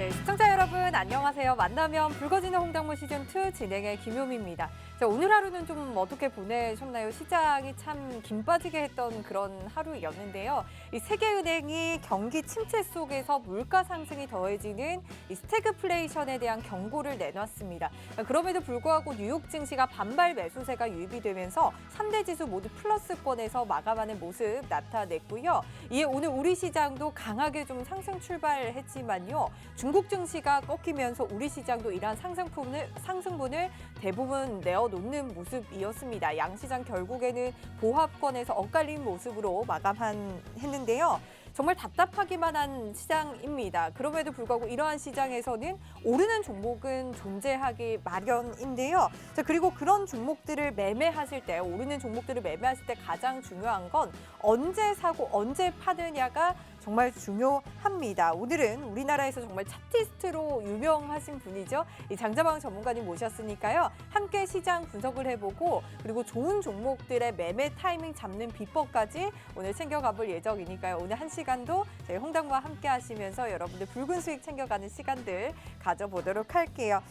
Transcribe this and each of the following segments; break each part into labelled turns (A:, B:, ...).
A: 네, 시청자 여러분 안녕하세요. 만나면 붉어지는 홍당무 시즌2 진행의 김효미입니다. 자, 오늘 하루는 좀 어떻게 보내셨나요? 시장이 참 김 빠지게 했던 그런 하루였는데요. 이 세계은행이 경기 침체 속에서 물가 상승이 더해지는 이 스태그플레이션에 대한 경고를 내놨습니다. 그럼에도 불구하고 뉴욕 증시가 반발 매수세가 유입이 되면서 3대 지수 모두 플러스권에서 마감하는 모습 나타냈고요. 이에 오늘 우리 시장도 강하게 좀 상승 출발했지만요. 중국 증시가 꺾이면서 우리 시장도 이러한 상승분을 대부분 내어놓는 모습이었습니다. 양시장 결국에는 보합권에서 엇갈린 모습으로 마감했는데요. 정말 답답하기만 한 시장입니다. 그럼에도 불구하고 이러한 시장에서는 오르는 종목은 존재하기 마련인데요. 자, 그리고 그런 종목들을 매매하실 때, 오르는 종목들을 매매하실 때 가장 중요한 건 언제 사고 언제 파느냐가 정말 중요합니다. 오늘은 우리나라에서 정말 차티스트로 유명하신 분이죠. 이 장자방 전문가님 모셨으니까요. 함께 시장 분석을 해보고 그리고 좋은 종목들의 매매 타이밍 잡는 비법까지 오늘 챙겨가 볼 예정이니까요. 오늘 한 시간도 저희 홍당무와 함께 하시면서 여러분들 붉은 수익 챙겨가는 시간들 가져보도록 할게요.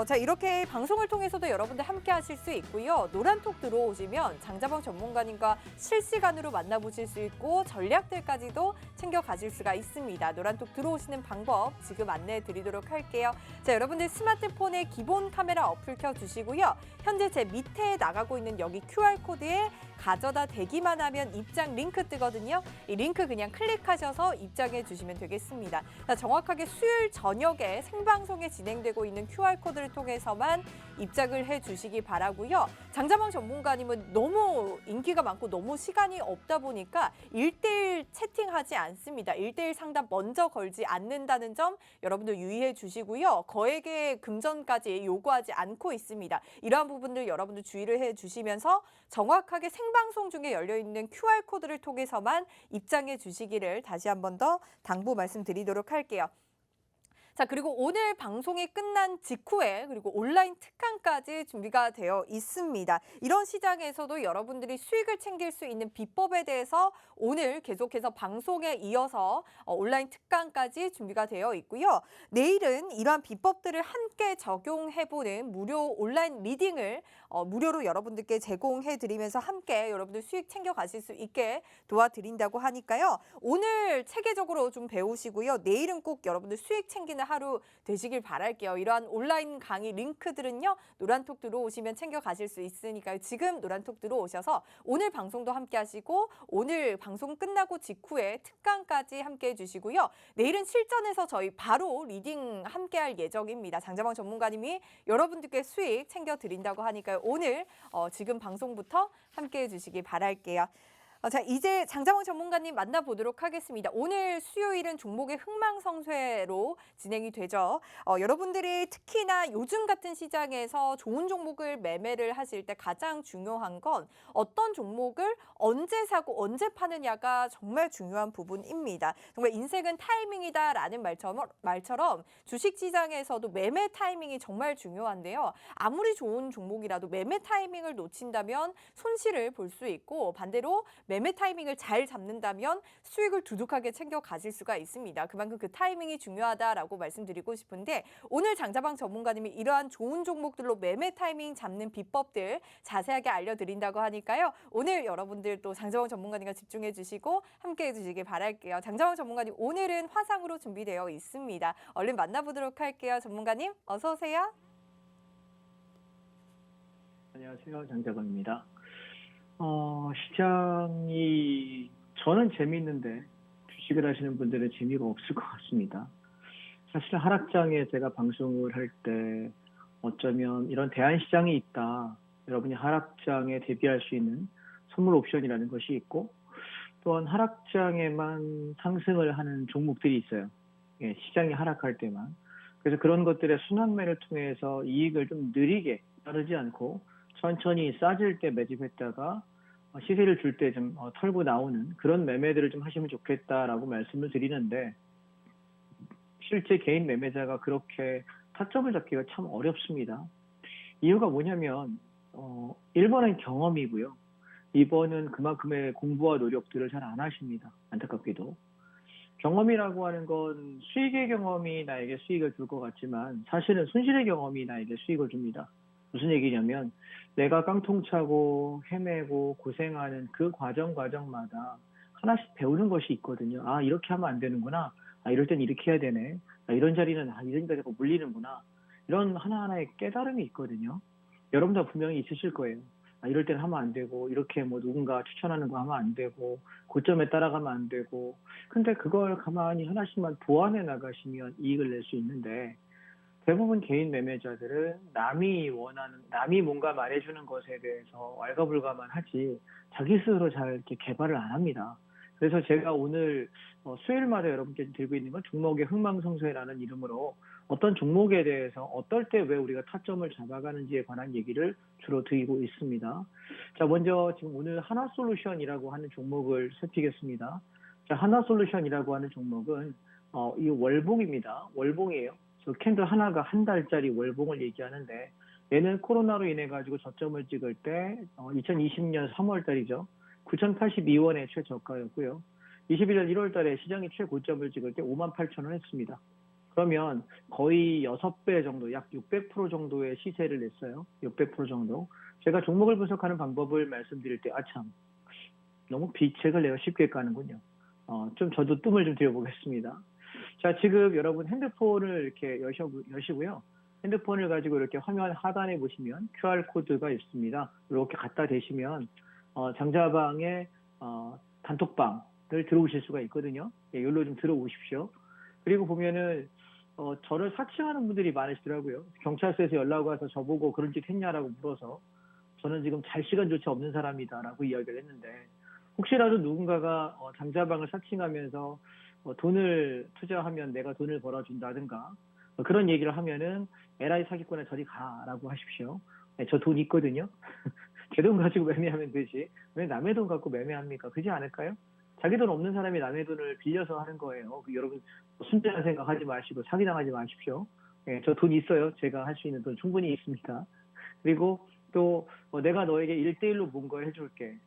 A: 자, 이렇게 방송을 통해서도 여러분들 함께 하실 수 있고요. 노란톡 들어오시면 장자방 전문가님과 실시간으로 만나보실 수 있고 전략들까지도 챙겨 가질 수가 있습니다. 노란톡 들어오시는 방법 지금 안내해 드리도록 할게요. 자, 여러분들 스마트폰에 기본 카메라 어플 켜주시고요. 현재 제 밑에 나가고 있는 여기 QR코드에 가져다 대기만 하면 입장 링크 뜨거든요. 이 링크 그냥 클릭하셔서 입장해 주시면 되겠습니다. 자, 정확하게 수요일 저녁에 생방송에 진행되고 있는 QR코드를 통해서만 입장을 해 주시기 바라고요. 장자방 전문가님은 너무 인기가 많고 너무 시간이 없다 보니까 1대1 채팅하지 않습니다. 1대1 상담 먼저 걸지 않는다는 점 여러분들 유의해 주시고요. 거액의 금전까지 요구하지 않고 있습니다. 이러한 부분들 여러분들 주의를 해 주시면서 정확하게 생방송 중에 열려있는 QR코드를 통해서만 입장해 주시기를 다시 한 번 더 당부 말씀드리도록 할게요. 자, 그리고 오늘 방송이 끝난 직후에 그리고 온라인 특강까지 준비가 되어 있습니다. 이런 시장에서도 여러분들이 수익을 챙길 수 있는 비법에 대해서 오늘 계속해서 방송에 이어서 온라인 특강까지 준비가 되어 있고요. 내일은 이러한 비법들을 함께 적용해보는 무료 온라인 리딩을 무료로 여러분들께 제공해드리면서 함께 여러분들 수익 챙겨가실 수 있게 도와드린다고 하니까요. 오늘 체계적으로 좀 배우시고요. 내일은 꼭 여러분들 수익 챙기는 하루 되시길 바랄게요. 이러한 온라인 강의 링크들은요. 노란톡 들어오시면 챙겨 가실 수 있으니까요. 지금 노란톡 들어오셔서 오늘 방송도 함께 하시고 오늘 방송 끝나고 직후에 특강까지 함께 해주시고요. 내일은 실전에서 저희 바로 리딩 함께 할 예정입니다. 장자방 전문가님이 여러분들께 수익 챙겨드린다고 하니까요. 오늘 지금 방송부터 함께 해주시기 바랄게요. 자, 이제 장자방 전문가님 만나보도록 하겠습니다. 오늘 수요일은 종목의 흥망성쇠로 진행이 되죠. 여러분들이 특히나 요즘 같은 시장에서 좋은 종목을 매매를 하실 때 가장 중요한 건 어떤 종목을 언제 사고 언제 파느냐가 정말 중요한 부분입니다. 정말 인생은 타이밍이다라는 말처럼 주식시장에서도 매매 타이밍이 정말 중요한데요. 아무리 좋은 종목이라도 매매 타이밍을 놓친다면 손실을 볼 수 있고 반대로 매매 타이밍을 잘 잡는다면 수익을 두둑하게 챙겨 가실 수가 있습니다. 그만큼 그 타이밍이 중요하다라고 말씀드리고 싶은데 오늘 장자방 전문가님이 이러한 좋은 종목들로 매매 타이밍 잡는 비법들 자세하게 알려드린다고 하니까요. 오늘 여러분들 또 장자방 전문가님과 집중해 주시고 함께해 주시길 바랄게요. 장자방 전문가님 오늘은 화상으로 준비되어 있습니다. 얼른 만나보도록 할게요. 전문가님 어서 오세요.
B: 안녕하세요. 장자방입니다. 시장이 저는 재미있는데 주식을 하시는 분들은 재미가 없을 것 같습니다. 사실 하락장에 제가 방송을 할 때 어쩌면 이런 대안시장이 있다. 여러분이 하락장에 대비할 수 있는 선물 옵션이라는 것이 있고 또한 하락장에만 상승을 하는 종목들이 있어요. 예, 시장이 하락할 때만. 그래서 그런 것들의 순환매를 통해서 이익을 좀 느리게 따르지 않고 천천히 싸질 때 매집했다가 시세를 줄 때 좀 털고 나오는 그런 매매들을 좀 하시면 좋겠다라고 말씀을 드리는데 실제 개인 매매자가 그렇게 타점을 잡기가 참 어렵습니다. 이유가 뭐냐면 1번은 경험이고요. 2번은 그만큼의 공부와 노력들을 잘 안 하십니다. 안타깝게도. 경험이라고 하는 건 수익의 경험이 나에게 수익을 줄 것 같지만 사실은 손실의 경험이 나에게 수익을 줍니다. 무슨 얘기냐면 내가 깡통차고 헤매고 고생하는 그 과정마다 하나씩 배우는 것이 있거든요. 아, 이렇게 하면 안 되는구나. 아, 이럴 땐 이렇게 해야 되네. 아, 이런 자리는 이러니까 자꾸 물리는구나. 이런 하나하나의 깨달음이 있거든요. 여러분도 분명히 있으실 거예요. 아, 이럴 땐 하면 안 되고, 이렇게 뭐 누군가 추천하는 거 하면 안 되고, 고점에 따라가면 안 되고. 근데 그걸 가만히 하나씩만 보완해 나가시면 이익을 낼 수 있는데, 대부분 개인 매매자들은 남이 뭔가 말해주는 것에 대해서 왈가불가만 하지, 자기 스스로 잘 이렇게 개발을 안 합니다. 그래서 제가 오늘 수요일마다 여러분께 들고 있는 건 종목의 흥망성쇠라는 이름으로 어떤 종목에 대해서 어떨 때 왜 우리가 타점을 잡아가는지에 관한 얘기를 주로 드리고 있습니다. 자, 먼저 지금 오늘 하나솔루션이라고 하는 종목을 살피겠습니다. 자, 하나솔루션이라고 하는 종목은 이 월봉입니다. 월봉이에요. 저 캔들 하나가 한 달짜리 월봉을 얘기하는데 얘는 코로나로 인해 가지고 저점을 찍을 때 2020년 3월 달이죠. 9,082원의 최저가였고요. 21년 1월 달에 시장이 최고점을 찍을 때 58,000원 했습니다. 그러면 거의 6배 정도, 약 600% 정도의 시세를 냈어요. 600% 정도. 제가 종목을 분석하는 방법을 말씀드릴 때, 참, 너무 비책을 내가 쉽게 까는군요. 좀 저도 뜸을 좀 들여보겠습니다. 자, 지금 여러분 핸드폰을 이렇게 여시고요. 핸드폰을 가지고 이렇게 화면 하단에 보시면 QR코드가 있습니다. 이렇게 갖다 대시면, 장자방에, 단톡방을 들어오실 수가 있거든요. 예, 여기로 좀 들어오십시오. 그리고 보면은, 저를 사칭하는 분들이 많으시더라고요. 경찰서에서 연락 와서 저보고 그런 짓 했냐라고 물어서 저는 지금 잘 시간조차 없는 사람이다라고 이야기를 했는데 혹시라도 누군가가 장자방을 사칭하면서 돈을 투자하면 내가 돈을 벌어준다든가 그런 얘기를 하면은 에라이 사기꾼에 저리 가라고 하십시오. 네, 저 돈 있거든요. 제 돈 가지고 매매하면 되지. 왜 남의 돈 갖고 매매합니까? 그렇지 않을까요? 자기 돈 없는 사람이 남의 돈을 빌려서 하는 거예요. 여러분 순진한 생각하지 마시고 사기당하지 마십시오. 예, 저 돈 있어요. 제가 할 수 있는 돈 충분히 있습니다. 그리고 또 내가 너에게 1대1로 뭔가 해줄게.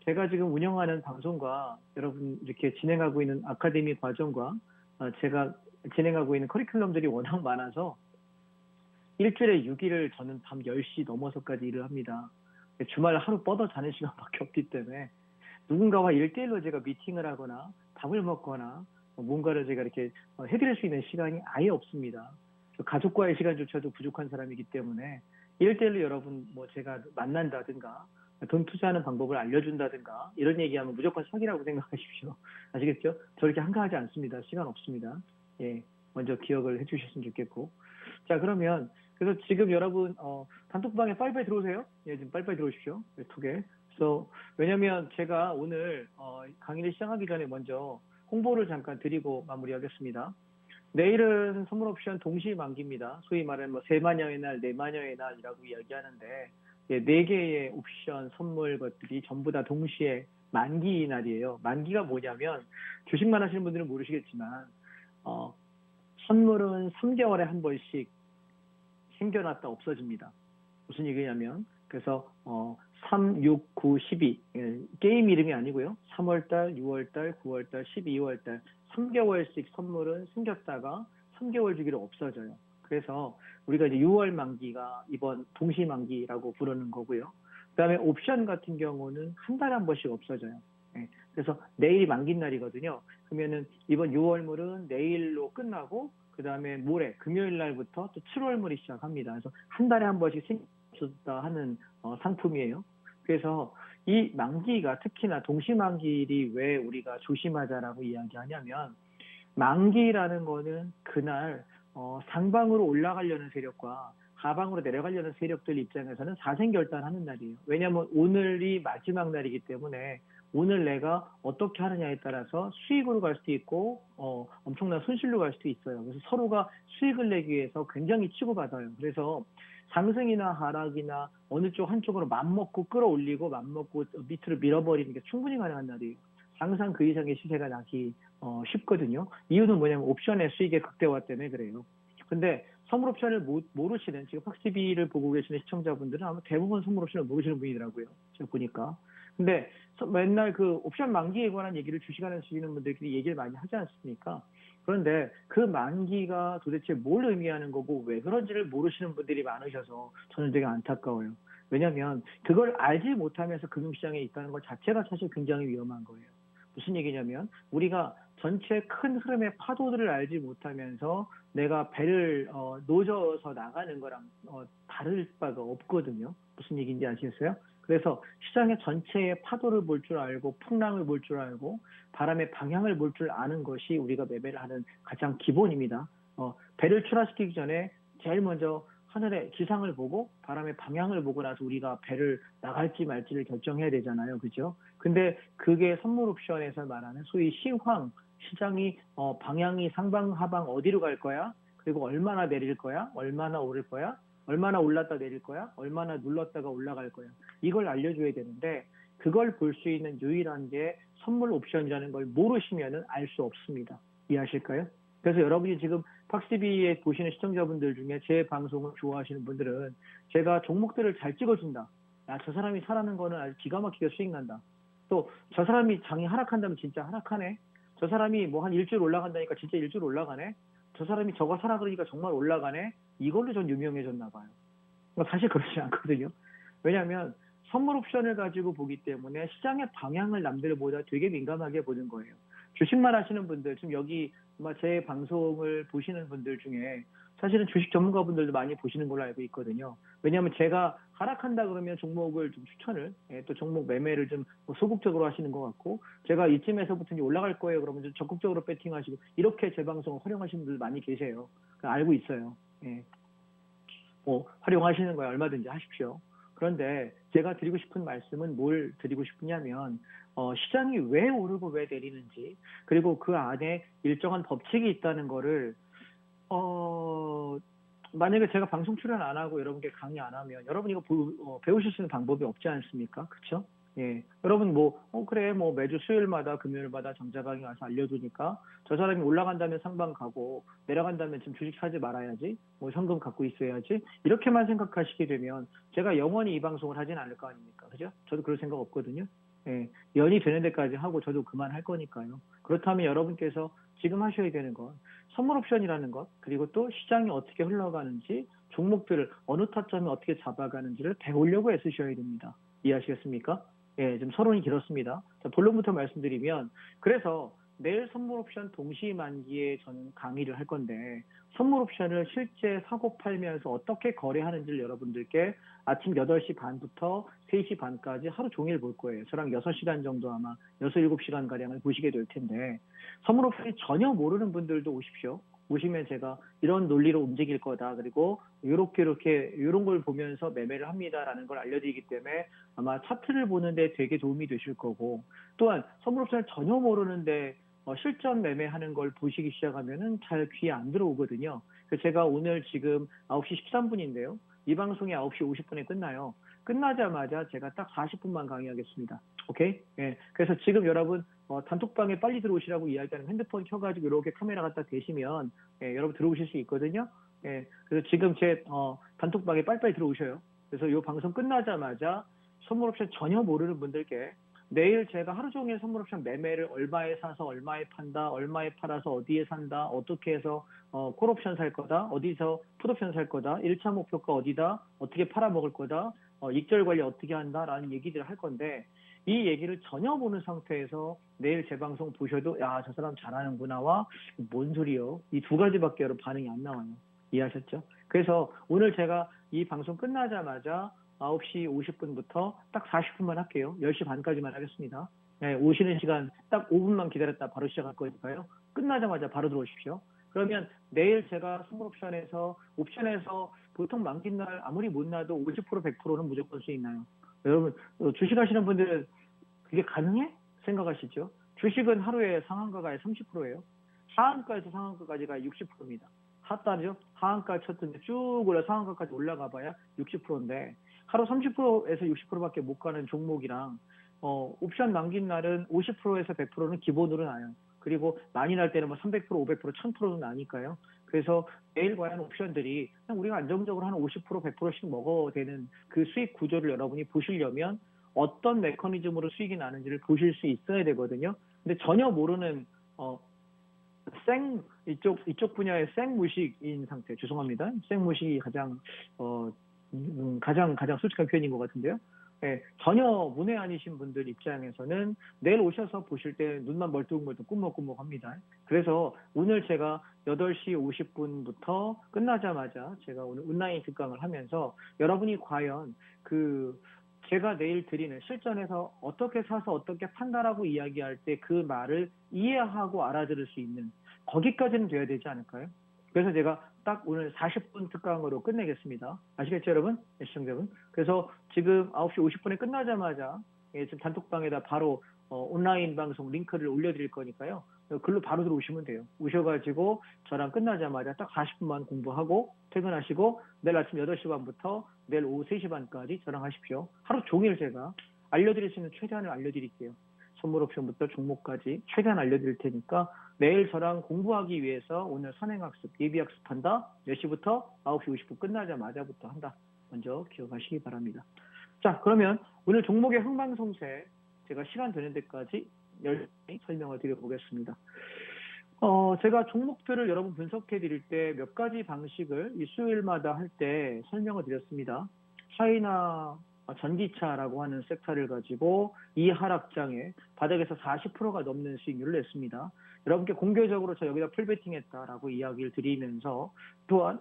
B: 제가 지금 운영하는 방송과 여러분 이렇게 진행하고 있는 아카데미 과정과 제가 진행하고 있는 커리큘럼들이 워낙 많아서 일주일에 6일을 저는 밤 10시 넘어서까지 일을 합니다. 주말 하루 뻗어 자는 시간밖에 없기 때문에 누군가와 1대1로 제가 미팅을 하거나 밥을 먹거나 뭔가를 제가 이렇게 해드릴 수 있는 시간이 아예 없습니다. 가족과의 시간조차도 부족한 사람이기 때문에 1대1로 여러분 뭐 제가 만난다든가 돈 투자하는 방법을 알려준다든가 이런 얘기하면 무조건 사기라고 생각하십시오. 아시겠죠? 저렇게 한가하지 않습니다. 시간 없습니다. 예, 먼저 기억을 해주셨으면 좋겠고. 자, 그러면 그래서 지금 여러분 단톡방에 빨리빨리 들어오세요. 예, 지금 빨리빨리 들어오십시오. 톡에. 그래서 왜냐면 제가 오늘 강의를 시작하기 전에 먼저 홍보를 잠깐 드리고 마무리하겠습니다. 내일은 선물 옵션 동시 만기입니다. 소위 말하는 뭐 세마녀의 날, 네마녀의 날이라고 이야기하는데 4개의 옵션 선물 것들이 전부 다 동시에 만기 날이에요. 만기가 뭐냐면 주식만 하시는 분들은 모르시겠지만 선물은 3개월에 한 번씩 생겨났다 없어집니다. 무슨 얘기냐면 그래서 3, 6, 9, 12 게임 이름이 아니고요. 3월달, 6월달, 9월달, 12월달 3개월씩 선물은 생겼다가 3개월 주기로 없어져요. 그래서 우리가 이제 6월 만기가 이번 동시 만기라고 부르는 거고요. 그다음에 옵션 같은 경우는 한 달에 한 번씩 없어져요. 그래서 내일이 만기 날이거든요. 그러면은 이번 6월물은 내일로 끝나고 그다음에 모레 금요일 날부터 또 7월물이 시작합니다. 그래서 한 달에 한 번씩 생겼다 하는 상품이에요. 그래서 이 만기가 특히나 동시 만기일이 왜 우리가 조심하자라고 이야기하냐면 만기라는 거는 그날 상방으로 올라가려는 세력과 하방으로 내려가려는 세력들 입장에서는 사생결단하는 날이에요. 왜냐하면 오늘이 마지막 날이기 때문에 오늘 내가 어떻게 하느냐에 따라서 수익으로 갈 수도 있고 엄청난 손실로 갈 수도 있어요. 그래서 서로가 수익을 내기 위해서 굉장히 치고받아요. 그래서 상승이나 하락이나 어느 쪽 한쪽으로 맘먹고 끌어올리고 맘먹고 밑으로 밀어버리는 게 충분히 가능한 날이에요. 항상 그 이상의 시세가 나기 쉽거든요. 이유는 뭐냐면 옵션의 수익의 극대화 때문에 그래요. 근데 선물 옵션을 모르시는 지금 팍스TV를 보고 계시는 시청자분들은 아마 대부분 선물 옵션을 모르시는 분이더라고요. 제가 보니까. 근데 맨날 그 옵션 만기에 관한 얘기를 주식하는 분들끼리 얘기를 많이 하지 않습니까? 그런데 그 만기가 도대체 뭘 의미하는 거고 왜 그런지를 모르시는 분들이 많으셔서 저는 되게 안타까워요. 왜냐하면 그걸 알지 못하면서 금융시장에 있다는 것 자체가 사실 굉장히 위험한 거예요. 무슨 얘기냐면 우리가 전체 큰 흐름의 파도들을 알지 못하면서 내가 배를 노져서 나가는 거랑 다를 바가 없거든요. 무슨 얘기인지 아시겠어요? 그래서 시장의 전체의 파도를 볼 줄 알고 풍랑을 볼 줄 알고 바람의 방향을 볼 줄 아는 것이 우리가 매매를 하는 가장 기본입니다. 배를 출하시키기 전에 제일 먼저 하늘의 기상을 보고 바람의 방향을 보고 나서 우리가 배를 나갈지 말지를 결정해야 되잖아요. 그죠? 근데 그게 선물 옵션에서 말하는 소위 시황, 시장이 방향이 상방 하방 어디로 갈 거야? 그리고 얼마나 내릴 거야? 얼마나 오를 거야? 얼마나 올랐다 내릴 거야? 얼마나 눌렀다가 올라갈 거야? 이걸 알려줘야 되는데 그걸 볼 수 있는 유일한 게 선물 옵션이라는 걸 모르시면은 알 수 없습니다. 이해하실까요? 그래서 여러분이 지금 팍스비에 보시는 시청자분들 중에 제 방송을 좋아하시는 분들은 제가 종목들을 잘 찍어준다. 야, 저 사람이 사라는 거는 아주 기가 막히게 수익 난다. 또 저 사람이 장이 하락한다면 진짜 하락하네. 저 사람이 뭐 한 일주일 올라간다니까 진짜 일주일 올라가네. 저 사람이 저거 사라 그러니까 정말 올라가네. 이걸로 전 유명해졌나 봐요. 사실 그렇지 않거든요. 왜냐하면 선물 옵션을 가지고 보기 때문에 시장의 방향을 남들보다 되게 민감하게 보는 거예요. 주식만 하시는 분들, 지금 여기 제 방송을 보시는 분들 중에 사실은 주식 전문가분들도 많이 보시는 걸로 알고 있거든요. 왜냐하면 제가 하락한다 그러면 종목을 좀 추천을, 또 종목 매매를 좀 소극적으로 하시는 것 같고, 제가 이쯤에서부터 이제 올라갈 거예요. 그러면 좀 적극적으로 배팅하시고, 이렇게 제 방송을 활용하시는 분들 많이 계세요. 알고 있어요. 예. 활용하시는 거야 얼마든지 하십시오. 그런데 제가 드리고 싶은 말씀은 뭘 드리고 싶으냐면 시장이 왜 오르고 왜 내리는지 그리고 그 안에 일정한 법칙이 있다는 거를 만약에 제가 방송 출연 안 하고 여러분께 강의 안 하면 여러분 이거 배우실 수 있는 방법이 없지 않습니까? 그렇죠? 예, 여러분 그래 매주 수요일마다 금요일마다 정자 강의 와서 알려주니까 저 사람이 올라간다면 상방 가고 내려간다면 지금 주식 사지 말아야지 현금 갖고 있어야지 이렇게만 생각하시게 되면 제가 영원히 이 방송을 하진 않을 거 아닙니까? 그죠? 저도 그럴 생각 없거든요. 예, 연이 되는 데까지 하고 저도 그만할 거니까요. 그렇다면 여러분께서 지금 하셔야 되는 건 선물 옵션이라는 것 그리고 또 시장이 어떻게 흘러가는지 종목들을 어느 타점에 어떻게 잡아가는지를 배우려고 애쓰셔야 됩니다. 이해하시겠습니까? 예, 좀 서론이 길었습니다. 자, 본론부터 말씀드리면 그래서 내일 선물 옵션 동시 만기에 저는 강의를 할 건데 선물 옵션을 실제 사고 팔면서 어떻게 거래하는지를 여러분들께 아침 8시 반부터 3시 반까지 하루 종일 볼 거예요. 저랑 6시간 정도 아마 6, 7시간 가량을 보시게 될 텐데 선물 옵션이 전혀 모르는 분들도 오십시오. 오시면 제가 이런 논리로 움직일 거다. 그리고 이런 걸 보면서 매매를 합니다라는 걸 알려드리기 때문에 아마 차트를 보는데 되게 도움이 되실 거고 또한 선물 옵션을 전혀 모르는데 실전 매매하는 걸 보시기 시작하면은 잘 귀에 안 들어오거든요. 그래서 제가 오늘 지금 9시 13분인데요. 이 방송이 9시 50분에 끝나요. 끝나자마자 제가 딱 40분만 강의하겠습니다. 오케이? 예. 그래서 지금 여러분 단톡방에 빨리 들어오시라고 이야기하는 핸드폰 켜가지고 이렇게 카메라 갖다 대시면 여러분 들어오실 수 있거든요. 예. 그래서 지금 제 단톡방에 빨리빨리 들어오셔요. 그래서 이 방송 끝나자마자 선물 옵션 전혀 모르는 분들께 내일 제가 하루 종일 선물 옵션 매매를 얼마에 사서 얼마에 판다, 얼마에 팔아서 어디에 산다, 어떻게 해서 콜 옵션 살 거다, 어디서 풋 옵션 살 거다, 1차 목표가 어디다, 어떻게 팔아먹을 거다, 익절 관리 어떻게 한다라는 얘기들을 할 건데 이 얘기를 전혀 모르는 상태에서 내일 제 방송 보셔도 야, 저 사람 잘하는구나와 뭔 소리요? 이 두 가지밖에 여러분 반응이 안 나와요. 이해하셨죠? 그래서 오늘 제가 이 방송 끝나자마자 9시 50분부터 딱 40분만 할게요. 10시 반까지만 하겠습니다. 네, 오시는 시간 딱 5분만 기다렸다 바로 시작할 거니까요. 끝나자마자 바로 들어오십시오. 그러면 내일 제가 선물 옵션에서 보통 만기 날 아무리 못 나도 50% 100%는 무조건 수익 나요. 여러분 주식하시는 분들은 그게 가능해? 생각하시죠? 주식은 하루에 상한가가 30%예요. 하한가에서 상한가까지가 60%입니다. 핫다죠? 하한가 쳤던데 쭉 올라 상한가까지 올라가 봐야 60%인데 하루 30%에서 60%밖에 못 가는 종목이랑 옵션 남긴 날은 50%에서 100%는 기본으로 나요. 그리고 많이 날 때는 300%, 500%, 1000%도 나니까요. 그래서 내일 과연 옵션들이 그냥 우리가 안정적으로 한 50%, 100%씩 먹어야 되는 그 수익 구조를 여러분이 보시려면 어떤 메커니즘으로 수익이 나는지를 보실 수 있어야 되거든요. 근데 전혀 모르는 이쪽 분야의 생무식인 상태. 죄송합니다. 생무식이 가장 솔직한 표현인 것 같은데요. 예, 전혀 문외 아니신 분들 입장에서는 내일 오셔서 보실 때 눈만 멀뚱멀뚱 꾸벅꾸벅합니다. 그래서 오늘 제가 8시 50분부터 끝나자마자 제가 오늘 온라인 특강을 하면서 여러분이 과연 제가 내일 드리는 실전에서 어떻게 사서 어떻게 판다라고 이야기할 때 그 말을 이해하고 알아들을 수 있는 거기까지는 돼야 되지 않을까요? 그래서 제가 딱 오늘 40분 특강으로 끝내겠습니다. 아시겠죠, 여러분? 시청자분? 그래서 지금 9시 50분에 끝나자마자 지금 단톡방에다 바로 온라인 방송 링크를 올려드릴 거니까요. 글로 바로 들어오시면 돼요. 오셔가지고 저랑 끝나자마자 딱 40분만 공부하고 퇴근하시고 내일 아침 8시 반부터 내일 오후 3시 반까지 저랑 하십시오. 하루 종일 제가 알려드릴 수 있는 최대한을 알려드릴게요. 선물 옵션부터 종목까지 최대한 알려드릴 테니까 내일 저랑 공부하기 위해서 오늘 선행학습, 예비학습한다. 몇 시부터? 9시 50분 끝나자마자부터 한다. 먼저 기억하시기 바랍니다. 자, 그러면 오늘 종목의 흥망성쇠 제가 시간 되는 데까지 열심히 설명을 드려보겠습니다. 제가 종목들을 여러분 분석해 드릴 때 몇 가지 방식을 이 수요일마다 할 때 설명을 드렸습니다. 차이나 전기차라고 하는 섹터를 가지고 이 하락장에 바닥에서 40%가 넘는 수익률을 냈습니다. 여러분께 공개적으로 저 여기다 풀베팅했다라고 이야기를 드리면서 또한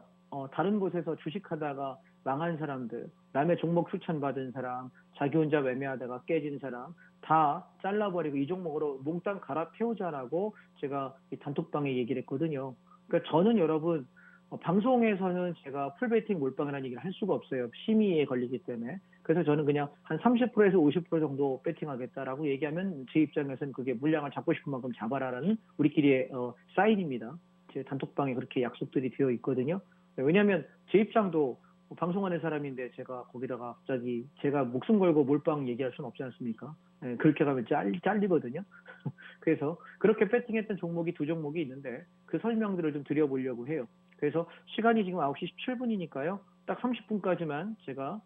B: 다른 곳에서 주식하다가 망한 사람들, 남의 종목 추천받은 사람, 자기 혼자 매매하다가 깨진 사람 다 잘라버리고 이 종목으로 몽땅 갈아태우자라고 제가 이 단톡방에 얘기를 했거든요. 그러니까 저는 여러분 방송에서는 제가 풀베팅 몰빵이라는 얘기를 할 수가 없어요. 심의에 걸리기 때문에. 그래서 저는 그냥 한 30%에서 50% 정도 베팅하겠다라고 얘기하면 제 입장에서는 그게 물량을 잡고 싶은 만큼 잡아라라는 우리끼리의 사인입니다. 제 단톡방에 그렇게 약속들이 되어 있거든요. 왜냐하면 제 입장도 방송하는 사람인데 제가 거기다가 갑자기 제가 목숨 걸고 몰빵 얘기할 수는 없지 않습니까? 네, 그렇게 가면 잘리거든요. 그래서 그렇게 배팅했던 종목이 2종목이 있는데 그 설명들을 좀 드려보려고 해요. 그래서 시간이 지금 9시 17분이니까요. 딱 30분까지만 제가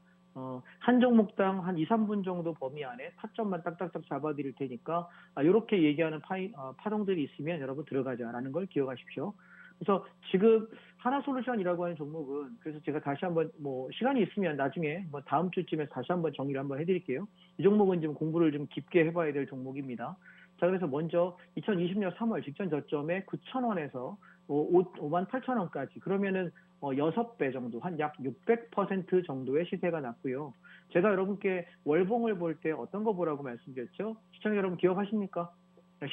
B: 한 종목당 한 2, 3분 정도 범위 안에 타점만 딱딱딱 잡아드릴 테니까 이렇게 얘기하는 파동들이 있으면 여러분 들어가자라는 걸 기억하십시오. 그래서 지금 하나솔루션이라고 하는 종목은 그래서 제가 다시 한번 시간이 있으면 나중에 다음 주쯤에 다시 한번 정리를 한번 해드릴게요. 이 종목은 지금 공부를 좀 깊게 해봐야 될 종목입니다. 자, 그래서 먼저 2020년 3월 직전 저점에 9,000원에서 58,000원까지 그러면은 6배 정도, 한 약 600% 정도의 시세가 났고요. 제가 여러분께 월봉을 볼 때 어떤 거 보라고 말씀드렸죠? 시청자 여러분 기억하십니까?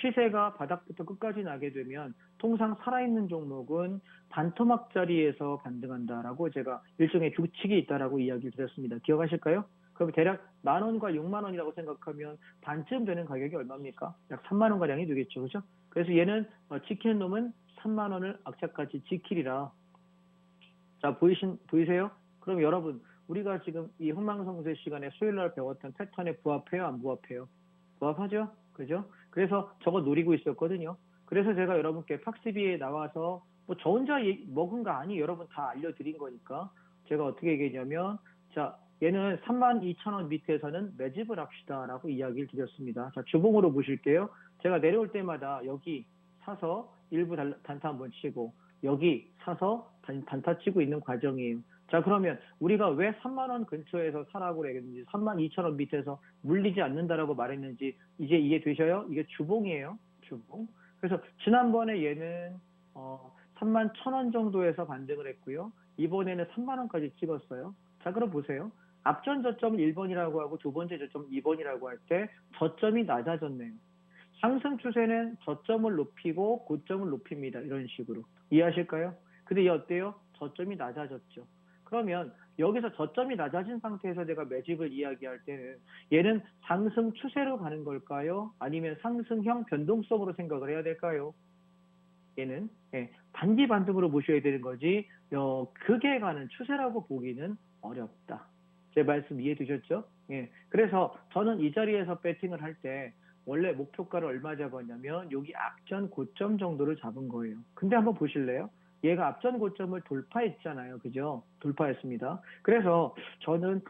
B: 시세가 바닥부터 끝까지 나게 되면 통상 살아있는 종목은 반토막 자리에서 반등한다라고 제가 일종의 규칙이 있다라고 이야기 드렸습니다. 기억하실까요? 그럼 대략 10,000원과 60,000원이라고 생각하면 반쯤 되는 가격이 얼마입니까? 약 30,000원 가량이 되겠죠. 그죠? 그래서 얘는 지키는 놈은 30,000원을 악착같이 지키리라. 자, 보이세요? 그럼 여러분, 우리가 지금 이 흥망성쇠 시간에 수요일날 배웠던 패턴에 부합해요? 안 부합해요? 부합하죠? 그죠? 그래서 저거 노리고 있었거든요. 그래서 제가 여러분께 팍스비에 나와서 저 혼자 먹은 거 아니 여러분 다 알려드린 거니까 제가 어떻게 얘기했냐면 자, 얘는 32,000원 밑에서는 매집을 합시다라고 이야기를 드렸습니다. 자, 주봉으로 보실게요. 제가 내려올 때마다 여기 사서 일부 단타 한번 치고 여기 사서 단타 치고 있는 과정이에요. 자, 그러면 우리가 왜 30,000원 근처에서 사라고 그랬는지 32,000원 밑에서 물리지 않는다라고 말했는지 이제 이해되셔요? 이게 주봉이에요. 주봉. 그래서 지난번에 얘는 31,000원 정도에서 반등을 했고요. 이번에는 30,000원까지 찍었어요. 자, 그럼 보세요. 앞전 저점을 1번이라고 하고 두 번째 저점 2번이라고 할 때 저점이 낮아졌네요. 상승 추세는 저점을 높이고 고점을 높입니다. 이런 식으로. 이해하실까요? 근데 얘 어때요? 저점이 낮아졌죠. 그러면 여기서 저점이 낮아진 상태에서 제가 매집을 이야기할 때는 얘는 상승 추세로 가는 걸까요? 아니면 상승형 변동성으로 생각을 해야 될까요? 얘는 단기 반등으로 보셔야 되는 거지 크게 가는 추세라고 보기는 어렵다. 제 말씀 이해되셨죠? 예. 그래서 저는 이 자리에서 배팅을 할 때 원래 목표가를 얼마 잡았냐면 여기 앞전 고점 정도를 잡은 거예요. 근데 한번 보실래요? 얘가 앞전 고점을 돌파했잖아요. 그죠? 돌파했습니다. 그래서 저는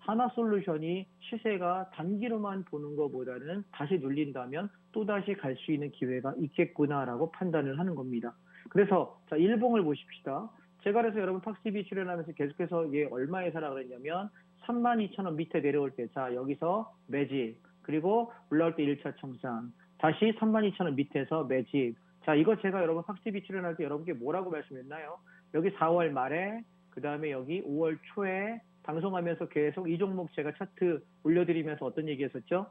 B: 하나솔루션이 시세가 단기로만 보는 것보다는 다시 눌린다면 또다시 갈 수 있는 기회가 있겠구나라고 판단을 하는 겁니다. 그래서 자, 일봉을 보십시다. 제가 그래서 여러분 팍스TV 출연하면서 계속해서 얘 얼마에 사라 그랬냐면 32,000원 밑에 내려올 때, 자, 여기서 매집, 그리고 올라올 때 1차 청산, 다시 32,000원 밑에서 매집. 자, 이거 제가 여러분 팍스TV 출연할 때 여러분께 뭐라고 말씀했나요? 여기 4월 말에, 그 다음에 여기 5월 초에 방송하면서 계속 이 종목 제가 차트 올려드리면서 어떤 얘기 했었죠?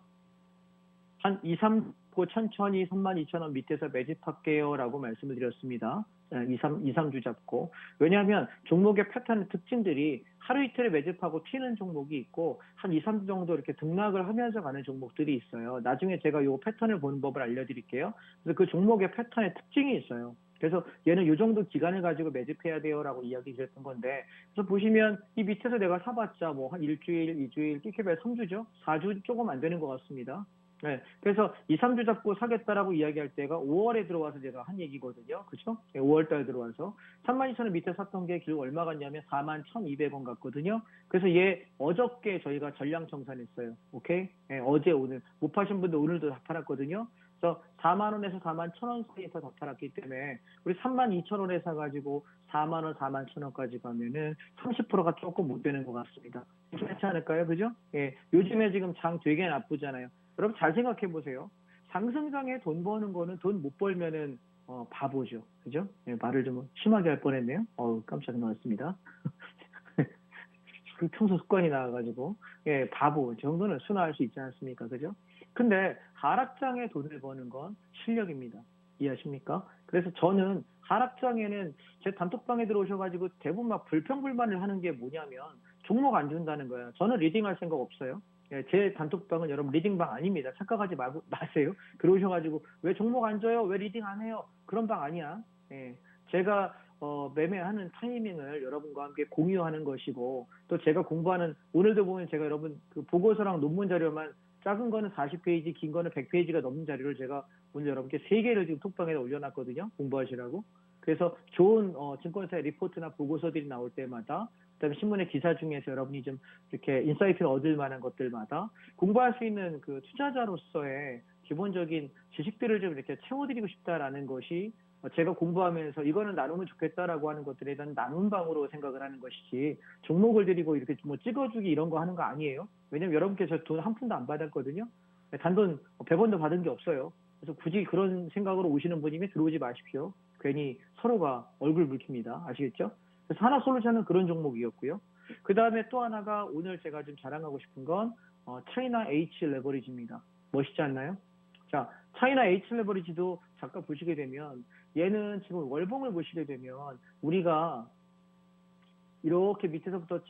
B: 한 2, 3고 천천히 32,000원 밑에서 매집할게요 라고 말씀을 드렸습니다. 2, 3주 잡고. 왜냐하면 종목의 패턴의 특징들이 하루 이틀에 매집하고 튀는 종목이 있고 한 2, 3주 정도 이렇게 등락을 하면서 가는 종목들이 있어요. 나중에 제가 이 패턴을 보는 법을 알려드릴게요. 그래서 그 종목의 패턴의 특징이 있어요. 그래서 얘는 이 정도 기간을 가지고 매집해야 돼요라고 이야기 드렸던 건데, 그래서 보시면 이 밑에서 내가 사봤자 뭐 한 일주일, 2주일, 끼케벨 3주죠? 4주 조금 안 되는 것 같습니다. 네, 그래서 2, 3주 잡고 사겠다라고 이야기할 때가 5월에 들어와서 제가 한 얘기거든요. 그죠? 네, 5월 달에 들어와서 32,000원 밑에 샀던 게 결국 얼마 갔냐면 41,200원 갔거든요. 그래서 얘 어저께 저희가 전량 청산했어요. 오케이? 네, 어제 오늘 못 파신 분들 오늘도 다 팔았거든요. 그래서 4만 원에서 4만 1,000원 사이에서 다 팔았기 때문에 우리 3만 2,000원에 사가지고 4만 원, 4만 1,000원까지 가면은 30%가 조금 못 되는 것 같습니다. 괜찮지 않을까요? 그죠? 예, 요즘에 지금 장 되게 나쁘잖아요. 여러분 잘 생각해 보세요. 상승장에 돈 버는 거는 돈 못 벌면은 바보죠. 그죠? 예, 말을 좀 심하게 할 뻔했네요. 깜짝 놀랐습니다. 그 평소 습관이 나와가지고 예, 바보 정도는 순화할 수 있지 않습니까? 그죠? 근데 하락장에 돈을 버는 건 실력입니다. 이해하십니까? 그래서 저는 하락장에는 제 단톡방에 들어오셔가지고 대부분 막 불평불만을 하는 게 뭐냐면 종목 안 준다는 거예요. 저는 리딩할 생각 없어요. 예, 제 단톡방은 여러분 리딩방 아닙니다. 착각하지 마세요. 들어오셔가지고 왜 종목 안 줘요? 왜 리딩 안 해요? 그런 방 아니야. 예, 제가 매매하는 타이밍을 여러분과 함께 공유하는 것이고, 또 제가 공부하는, 오늘도 보면 제가 여러분 그 보고서랑 논문 자료만 작은 거는 40페이지, 긴 거는 100페이지가 넘는 자료를 제가 오늘 여러분께 3개를 지금 톡방에 올려놨거든요. 공부하시라고. 그래서 좋은 증권사의 리포트나 보고서들이 나올 때마다, 그다음에 신문의 기사 중에서 여러분이 좀 이렇게 인사이트를 얻을 만한 것들마다 공부할 수 있는 그 투자자로서의 기본적인 지식들을 좀 이렇게 채워드리고 싶다라는 것이 제가 공부하면서 이거는 나누면 좋겠다라고 하는 것들에 대한 나눔방으로 생각을 하는 것이지, 종목을 드리고 이렇게 뭐 찍어주기 이런 거 하는 거 아니에요. 왜냐면 여러분께서 돈 한 푼도 안 받았거든요. 단돈 100원도 받은 게 없어요. 그래서 굳이 그런 생각으로 오시는 분이면 들어오지 마십시오. 괜히 서로가 얼굴 붉힙니다. 아시겠죠? 그래서 하나솔루션은 그런 종목이었고요. 그 다음에 또 하나가 오늘 제가 좀 자랑하고 싶은 건 차이나 H 레버리지입니다. 멋있지 않나요? 자, 차이나 H 레버리지도 잠깐 보시게 되면 얘는 지금 월봉을 보시게 되면 우리가 이렇게 밑에서부터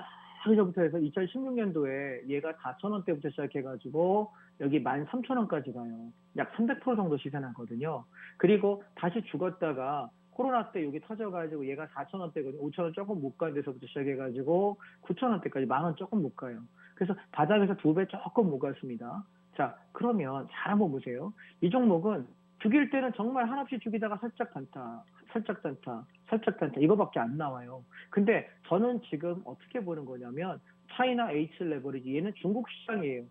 B: 쫙부터 해서 2016년도에 얘가 4,000원대부터 시작해가지고 여기 13,000원까지 가요. 약 300% 정도 시세나거든요. 그리고 다시 죽었다가 코로나 때 여기 터져가지고 얘가 4,000원대거든요. 5,000원 조금 못 가는 데서부터 시작해가지고 9,000원대까지 10,000원 조금 못 가요. 그래서 바닥에서 2배 조금 못 갔습니다. 자, 그러면 잘 한번 보세요. 이 종목은 죽일 때는 정말 한없이 죽이다가 살짝 단타, 살짝 단타, 살짝 단타 이거밖에 안 나와요. 근데 저는 지금 어떻게 보는 거냐면 차이나 H 레버리지, 얘는 중국 시장이에요.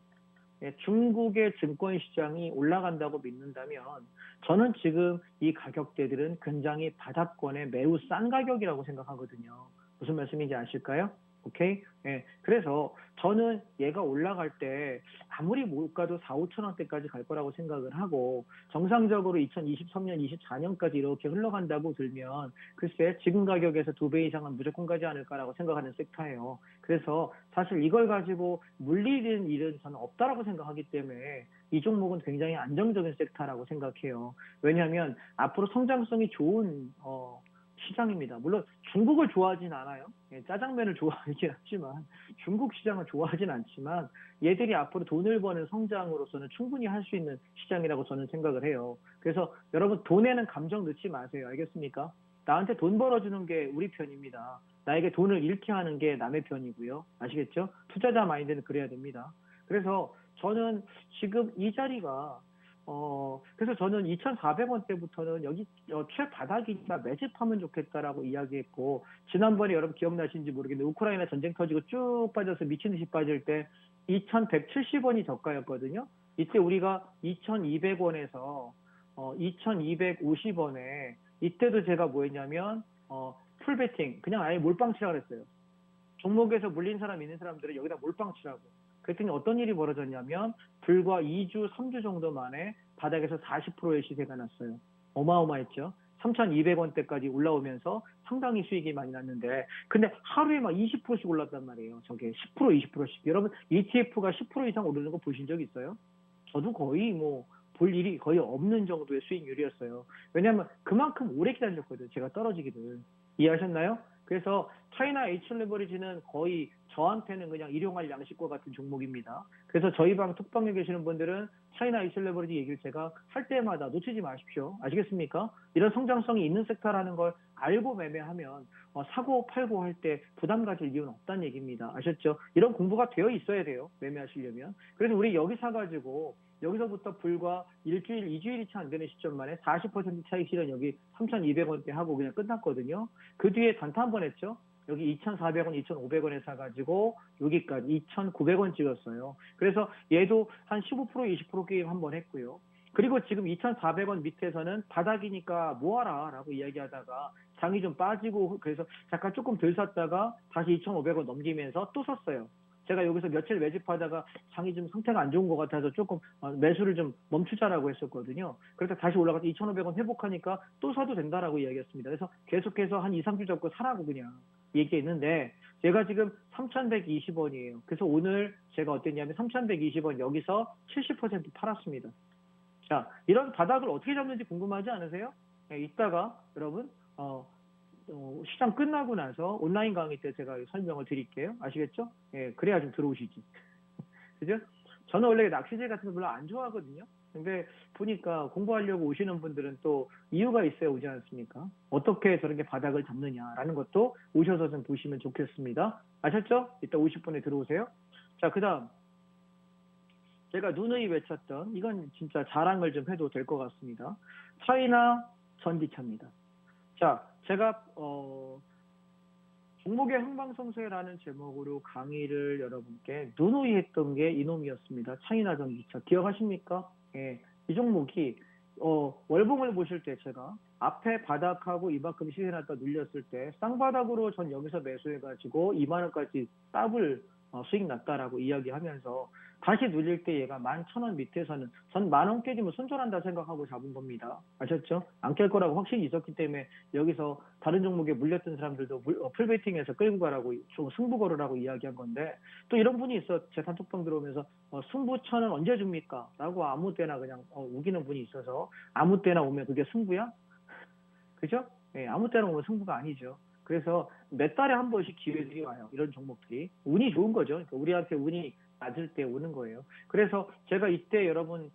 B: 예, 중국의 증권 시장이 올라간다고 믿는다면 저는 지금 이 가격대들은 굉장히 바닥권의 매우 싼 가격이라고 생각하거든요. 무슨 말씀인지 아실까요? 오케이? 예, 그래서 저는 얘가 올라갈 때 아무리 못 가도 4, 5천 원대까지 갈 거라고 생각을 하고, 정상적으로 2023년, 24년까지 이렇게 흘러간다고 들면 글쎄 지금 가격에서 2배 이상은 무조건 가지 않을까라고 생각하는 섹터예요. 그래서 사실 이걸 가지고 물리는 일은 저는 없다라고 생각하기 때문에 이 종목은 굉장히 안정적인 섹터라고 생각해요. 왜냐하면 앞으로 성장성이 좋은 시장입니다. 물론 중국을 좋아하진 않아요. 예, 짜장면을 좋아하긴 하지만 중국 시장을 좋아하진 않지만 얘들이 앞으로 돈을 버는 성장으로서는 충분히 할 수 있는 시장이라고 저는 생각을 해요. 그래서 여러분 돈에는 감정 넣지 마세요. 알겠습니까? 나한테 돈 벌어주는 게 우리 편입니다. 나에게 돈을 잃게 하는 게 남의 편이고요. 아시겠죠? 투자자 마인드는 그래야 됩니다. 그래서 저는 지금 이 자리가 그래서 저는 2,400원대부터는 여기 최바닥이니까 매집하면 좋겠다라고 이야기했고, 지난번에 여러분 기억나시는지 모르겠는데 우크라이나 전쟁 터지고 쭉 빠져서 미친 듯이 빠질 때 2,170원이 저가였거든요. 이때 우리가 2,200원에서 2,250원에, 이때도 제가 뭐 했냐면 풀베팅 그냥 아예 몰빵 치라고 그랬어요. 종목에서 물린 사람 있는 사람들은 여기다 몰빵 치라고. 그랬더니 어떤 일이 벌어졌냐면 불과 2주, 3주 정도 만에 바닥에서 40%의 시세가 났어요. 어마어마했죠. 3,200원대까지 올라오면서 상당히 수익이 많이 났는데, 근데 하루에 막 20%씩 올랐단 말이에요. 저게 10%, 20%씩. 여러분 ETF가 10% 이상 오르는 거 보신 적 있어요? 저도 거의 뭐 볼 일이 거의 없는 정도의 수익률이었어요. 왜냐하면 그만큼 오래 기다렸거든요. 제가 떨어지기를. 이해하셨나요? 그래서 차이나 H 레버리지는 거의 저한테는 그냥 일용할 양식과 같은 종목입니다. 그래서 저희 방 톡방에 계시는 분들은 차이나 H 레버리지 얘기를 제가 할 때마다 놓치지 마십시오. 아시겠습니까? 이런 성장성이 있는 섹터라는 걸 알고 매매하면 사고 팔고 할 때 부담 가질 이유는 없다는 얘기입니다. 아셨죠? 이런 공부가 되어 있어야 돼요. 매매하시려면. 그래서 우리 여기 사가지고 여기서부터 불과 일주일, 2주일이 채 안 되는 시점 만에 40% 차익 실현 여기 3,200원대 하고 그냥 끝났거든요. 그 뒤에 단타 한 번 했죠. 여기 2,400원, 2,500원에 사가지고 여기까지 2,900원 찍었어요. 그래서 얘도 한 15%, 20% 게임 한 번 했고요. 그리고 지금 2,400원 밑에서는 바닥이니까 모아라 라고 이야기하다가 장이 좀 빠지고 그래서 잠깐 조금 덜 샀다가 다시 2,500원 넘기면서 또 샀어요. 제가 여기서 며칠 매집하다가 장이 좀 상태가 안 좋은 것 같아서 조금 매수를 좀 멈추자라고 했었거든요. 그래서 다시 올라가서 2,500원 회복하니까 또 사도 된다라고 이야기했습니다. 그래서 계속해서 한 2, 3주 잡고 사라고 그냥 얘기했는데, 제가 지금 3,120원이에요. 그래서 오늘 제가 어땠냐면 3,120원 여기서 70% 팔았습니다. 자, 이런 바닥을 어떻게 잡는지 궁금하지 않으세요? 네, 이따가 여러분 시장 끝나고 나서 온라인 강의 때 제가 설명을 드릴게요. 아시겠죠? 예, 그래야 좀 들어오시지. 그죠? 저는 원래 낚시질 같은 거 별로 안 좋아하거든요. 근데 보니까 공부하려고 오시는 분들은 또 이유가 있어야 오지 않습니까? 어떻게 저런 게 바닥을 잡느냐라는 것도 오셔서 좀 보시면 좋겠습니다. 아셨죠? 이따 50분에 들어오세요. 자, 그 다음 제가 누누이 외쳤던, 이건 진짜 자랑을 좀 해도 될 것 같습니다. 차이나 전기차입니다. 자, 제가 종목의 흥방성쇠라는 제목으로 강의를 여러분께 누누이 했던 게 이놈이었습니다. 차이나 전기차 기억하십니까? 예, 이 종목이 월봉을 보실 때 제가 앞에 바닥하고 이만큼 시세났다 눌렸을 때 쌍바닥으로 전 여기서 매수해가지고 2만 원까지 더블 수익 났다라고 이야기하면서 다시 눌릴 때 얘가 11,000원 밑에서는 전 10,000원 깨지면 손절한다 생각하고 잡은 겁니다. 아셨죠? 안 깰 거라고 확신이 있었기 때문에 여기서 다른 종목에 물렸던 사람들도 풀베팅해서 끌고 가라고 좀 승부 걸으라고 이야기한 건데, 또 이런 분이 있어 제 단톡방 들어오면서 승부처는 언제 줍니까? 라고 아무 때나 그냥 우기는 분이 있어서, 아무 때나 오면 그게 승부야? 그죠? 예, 아무 때나 오면 승부가 아니죠. 그래서 몇 달에 한 번씩 기회들이 와요. 이런 종목들이. 운이 좋은 거죠. 그러니까 우리한테 운이 낮을 때 오는 거예요. 그래서 제가 이때 여러분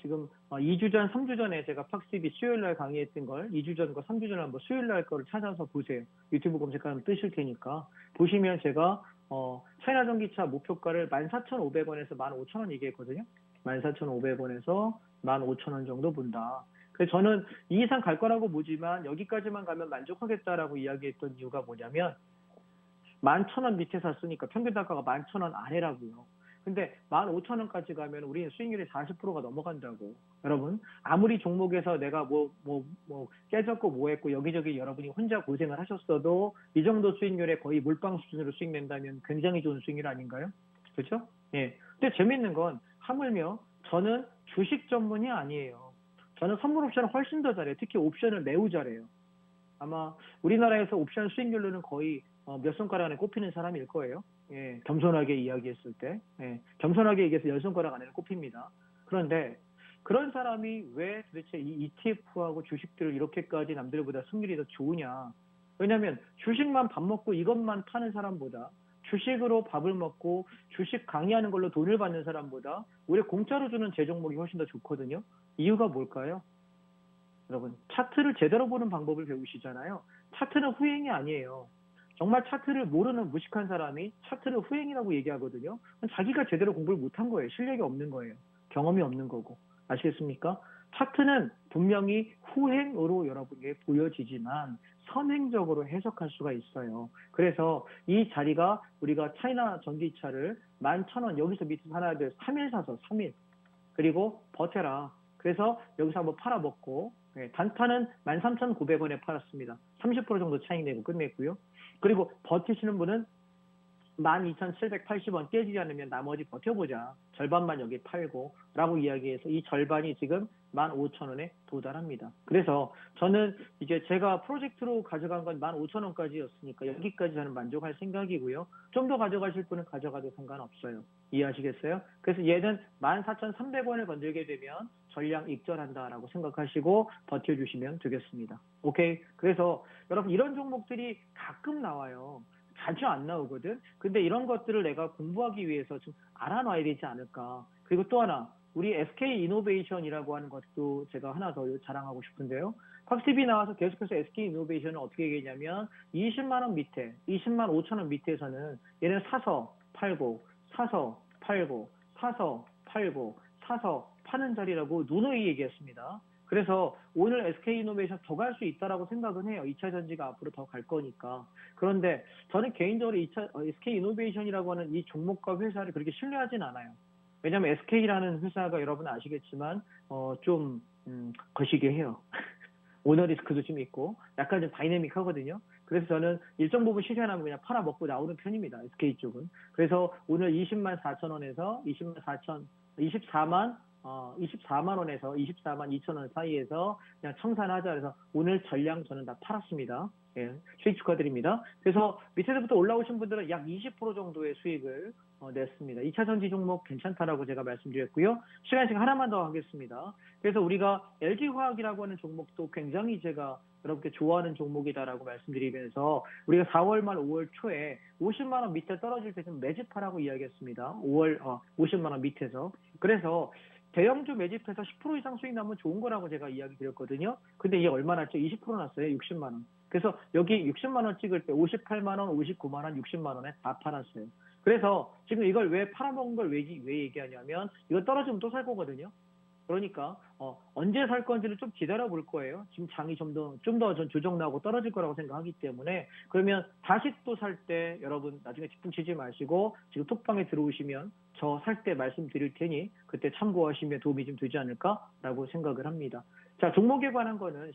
B: 지금 2주 전, 3주 전에 제가 팍스TV 수요일 날 강의했던 걸 2주 전과 3주 전에 한번 수요일 날 거를 찾아서 보세요. 유튜브 검색하면 뜨실 테니까 보시면 제가 차이나 전기차 목표가를 14,500원에서 15,000원 얘기했거든요. 14,500원에서 15,000원 정도 본다. 그래서 저는 이 이상 갈 거라고 보지만 여기까지만 가면 만족하겠다라고 이야기했던 이유가 뭐냐면 11,000원 밑에 샀으니까 평균 단가가 11,000원 아래라고요. 근데 15,000원까지 가면 우리는 수익률이 40%가 넘어간다고. 여러분, 아무리 종목에서 내가 깨졌고 뭐 했고 여기저기 여러분이 혼자 고생을 하셨어도 이 정도 수익률에 거의 몰빵 수준으로 수익 낸다면 굉장히 좋은 수익률 아닌가요? 그렇죠? 예. 근데 재밌는 건 하물며 저는 주식 전문이 아니에요. 저는 선물 옵션을 훨씬 더 잘해요. 특히 옵션을 매우 잘해요. 아마 우리나라에서 옵션 수익률로는 거의 몇 손가락 안에 꼽히는 사람일 거예요. 예, 겸손하게 이야기했을 때. 예, 겸손하게 얘기해서 10손가락 안에는 꼽힙니다. 그런데 그런 사람이 왜 도대체 이 ETF하고 주식들을 이렇게까지 남들보다 승률이 더 좋으냐. 왜냐하면 주식만 밥 먹고 이것만 파는 사람보다, 주식으로 밥을 먹고 주식 강의하는 걸로 돈을 받는 사람보다 우리 공짜로 주는 제 종목이 훨씬 더 좋거든요. 이유가 뭘까요? 여러분, 차트를 제대로 보는 방법을 배우시잖아요. 차트는 후행이 아니에요. 정말 차트를 모르는 무식한 사람이 차트를 후행이라고 얘기하거든요. 자기가 제대로 공부를 못한 거예요. 실력이 없는 거예요. 경험이 없는 거고. 아시겠습니까? 차트는 분명히 후행으로 여러분에게 보여지지만 선행적으로 해석할 수가 있어요. 그래서 이 자리가 우리가 차이나 전기차를 11,000원 여기서 밑에서 하나 둘 3일 사서 3일 그리고 버텨라. 그래서 여기서 한번 팔아먹고 단타는 13,900원에 팔았습니다. 30% 정도 차익 내고 끝냈고요. 그리고 버티시는 분은 12,780원 깨지지 않으면 나머지 버텨보자. 절반만 여기 팔고 라고 이야기해서 이 절반이 지금 15,000원에 도달합니다. 그래서 저는 이제 제가 프로젝트로 가져간 건 15,000원까지였으니까 여기까지 저는 만족할 생각이고요. 좀 더 가져가실 분은 가져가도 상관없어요. 이해하시겠어요? 그래서 얘는 14,300원을 건들게 되면 전량 익절한다라고 생각하시고 버텨주시면 되겠습니다. 오케이? 그래서 여러분 이런 종목들이 가끔 나와요. 자주 안 나오거든. 근데 이런 것들을 내가 공부하기 위해서 좀 알아놔야 되지 않을까. 그리고 또 하나, 우리 SK 이노베이션이라고 하는 것도 제가 하나 더 자랑하고 싶은데요. 곽TV 나와서 계속해서 SK 이노베이션은 어떻게 얘기했냐면 20만 원 밑에, 20만 5천 원 밑에서는 얘는 사서 팔고, 사서 팔고, 사서 팔고, 사서 파는 자리라고 누누이 얘기했습니다. 그래서 오늘 SK이노베이션 더 갈 수 있다라고 생각은 해요. 2차 전지가 앞으로 더 갈 거니까. 그런데 저는 개인적으로 SK이노베이션이라고 하는 이 종목과 회사를 그렇게 신뢰하진 않아요. 왜냐하면 SK라는 회사가 여러분 아시겠지만 좀 거시기 해요. 오너 리스크도 좀 있고 약간 좀 다이내믹하거든요. 그래서 저는 일정 부분 실현하면 그냥 팔아먹고 나오는 편입니다. SK 쪽은. 그래서 오늘 20만 4천 원에서 24만 원에서 24만 2천 원 사이에서 그냥 청산하자. 그래서 오늘 전량 저는 다 팔았습니다. 예, 수익 축하드립니다. 그래서 밑에서부터 올라오신 분들은 약 20% 정도의 수익을 냈습니다. 2차 전지 종목 괜찮다라고 제가 말씀드렸고요. 시간상 하나만 더 하겠습니다. 그래서 우리가 LG화학이라고 하는 종목도 굉장히 제가 여러분께 좋아하는 종목이다라고 말씀드리면서 우리가 4월 말 5월 초에 50만 원 밑에 떨어질 때 좀 매집하라고 이야기했습니다. 50만 원 밑에서. 그래서 대형주 매집해서 10% 이상 수익 나면 좋은 거라고 제가 이야기 드렸거든요. 근데 이게 얼마 났죠? 20% 났어요. 60만 원. 그래서 여기 60만 원 찍을 때 58만 원, 59만 원, 60만 원에 다 팔았어요. 그래서 지금 이걸 왜 팔아먹은 걸 왜 얘기하냐면 이거 떨어지면 또 살 거거든요. 그러니까 언제 살 건지를 좀 기다려 볼 거예요. 지금 장이 좀 더 전 조정 나고 떨어질 거라고 생각하기 때문에 그러면 다시 또 살 때 여러분 나중에 집중 치지 마시고 지금 톡방에 들어오시면 저 살 때 말씀드릴 테니 그때 참고하시면 도움이 좀 되지 않을까라고 생각을 합니다. 자, 종목에 관한 거는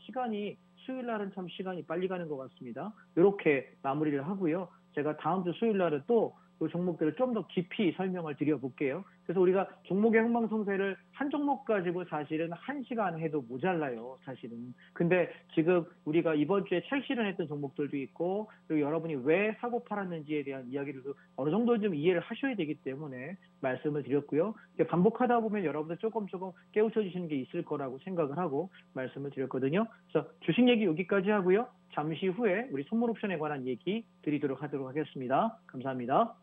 B: 수요일 날은 참 시간이 빨리 가는 것 같습니다. 이렇게 마무리를 하고요. 제가 다음 주 수요일 날은 또 그 종목들을 좀 더 깊이 설명을 드려볼게요. 그래서 우리가 종목의 흥망성쇠를 한 종목 가지고 사실은 1시간 해도 모자라요, 사실은. 근데 지금 우리가 이번 주에 책 실현했던 종목들도 있고, 그리고 여러분이 왜 사고 팔았는지에 대한 이야기를 어느 정도 좀 이해를 하셔야 되기 때문에 말씀을 드렸고요. 반복하다 보면 여러분들 조금 깨우쳐 주시는 게 있을 거라고 생각을 하고 말씀을 드렸거든요. 그래서 주식 얘기 여기까지 하고요. 잠시 후에 우리 선물 옵션에 관한 얘기 드리도록 하도록 하겠습니다. 감사합니다.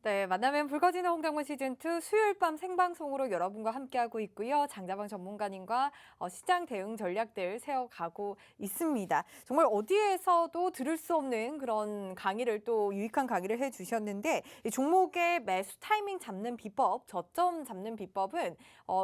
A: 네, 만나면 붉어지는 홍당무 시즌2 수요일 밤 생방송으로 여러분과 함께하고 있고요. 장자방 전문가님과 시장 대응 전략들 세워가고 있습니다. 정말 어디에서도 들을 수 없는 그런 강의를 또 유익한 강의를 해주셨는데 이 종목의 매수 타이밍 잡는 비법, 저점 잡는 비법은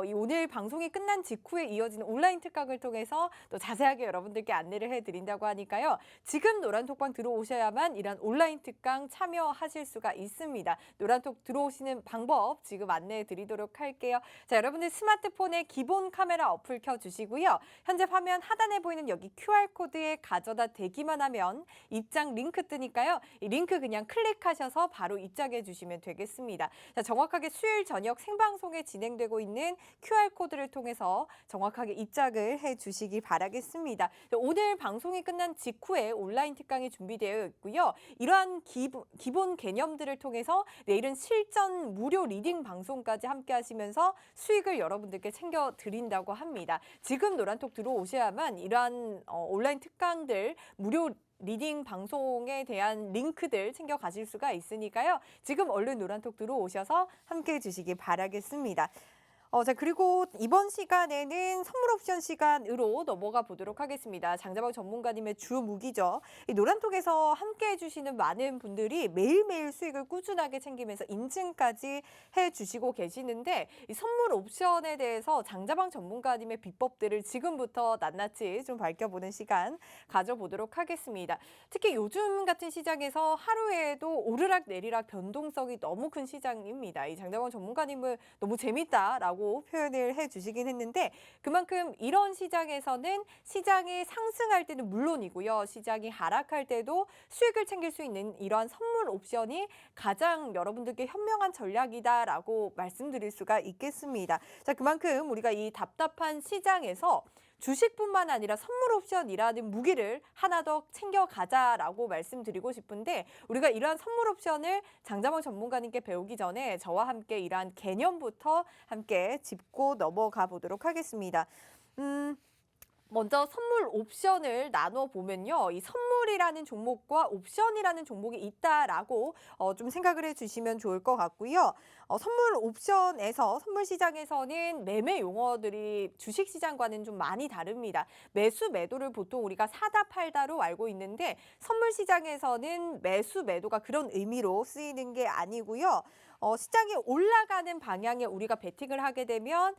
A: 이 오늘 방송이 끝난 직후에 이어지는 온라인 특강을 통해서 또 자세하게 여러분들께 안내를 해드린다고 하니까요. 지금 노란 톡방 들어오셔야만 이런 온라인 특강 참여하실 수가 있습니다. 노란톡 들어오시는 방법 지금 안내해 드리도록 할게요. 자, 여러분들 스마트폰에 기본 카메라 어플 켜주시고요. 현재 화면 하단에 보이는 여기 QR코드에 가져다 대기만 하면 입장 링크 뜨니까요. 이 링크 그냥 클릭하셔서 바로 입장해 주시면 되겠습니다. 자, 정확하게 수요일 저녁 생방송에 진행되고 있는 QR코드를 통해서 정확하게 입장을 해 주시기 바라겠습니다. 자, 오늘 방송이 끝난 직후에 온라인 특강이 준비되어 있고요. 이러한 기본 개념들을 통해서 내일은 실전 무료 리딩 방송까지 함께 하시면서 수익을 여러분들께 챙겨드린다고 합니다. 지금 노란톡 들어오셔야만 이러한 온라인 특강들 무료 리딩 방송에 대한 링크들 챙겨 가실 수가 있으니까요. 지금 얼른 노란톡 들어오셔서 함께 해주시기 바라겠습니다. 자, 그리고 이번 시간에는 선물 옵션 시간으로 넘어가 보도록 하겠습니다. 장자방 전문가님의 주 무기죠. 이 노란톡에서 함께 해주시는 많은 분들이 매일매일 수익을 꾸준하게 챙기면서 인증까지 해주시고 계시는데 이 선물 옵션에 대해서 장자방 전문가님의 비법들을 지금부터 낱낱이 좀 밝혀보는 시간 가져보도록 하겠습니다. 특히 요즘 같은 시장에서 하루에도 오르락 내리락 변동성이 너무 큰 시장입니다. 이 장자방 전문가님을 너무 재밌다라고 표현을 해주시긴 했는데 그만큼 이런 시장에서는 시장이 상승할 때는 물론이고요. 시장이 하락할 때도 수익을 챙길 수 있는 이러한 선물 옵션이 가장 여러분들께 현명한 전략이다라고 말씀드릴 수가 있겠습니다. 자, 그만큼 우리가 이 답답한 시장에서 주식뿐만 아니라 선물 옵션이라는 무기를 하나 더 챙겨가자라고 말씀드리고 싶은데 우리가 이러한 선물 옵션을 장자방 전문가님께 배우기 전에 저와 함께 이러한 개념부터 함께 짚고 넘어가 보도록 하겠습니다. 먼저 선물 옵션을 나눠 보면요. 이 선물이라는 종목과 옵션이라는 종목이 있다라고 좀 생각을 해주시면 좋을 것 같고요. 선물 옵션에서 선물 시장에서는 매매 용어들이 주식 시장과는 좀 많이 다릅니다. 매수 매도를 보통 우리가 사다 팔다로 알고 있는데 선물 시장에서는 매수 매도가 그런 의미로 쓰이는 게 아니고요. 시장이 올라가는 방향에 우리가 베팅을 하게 되면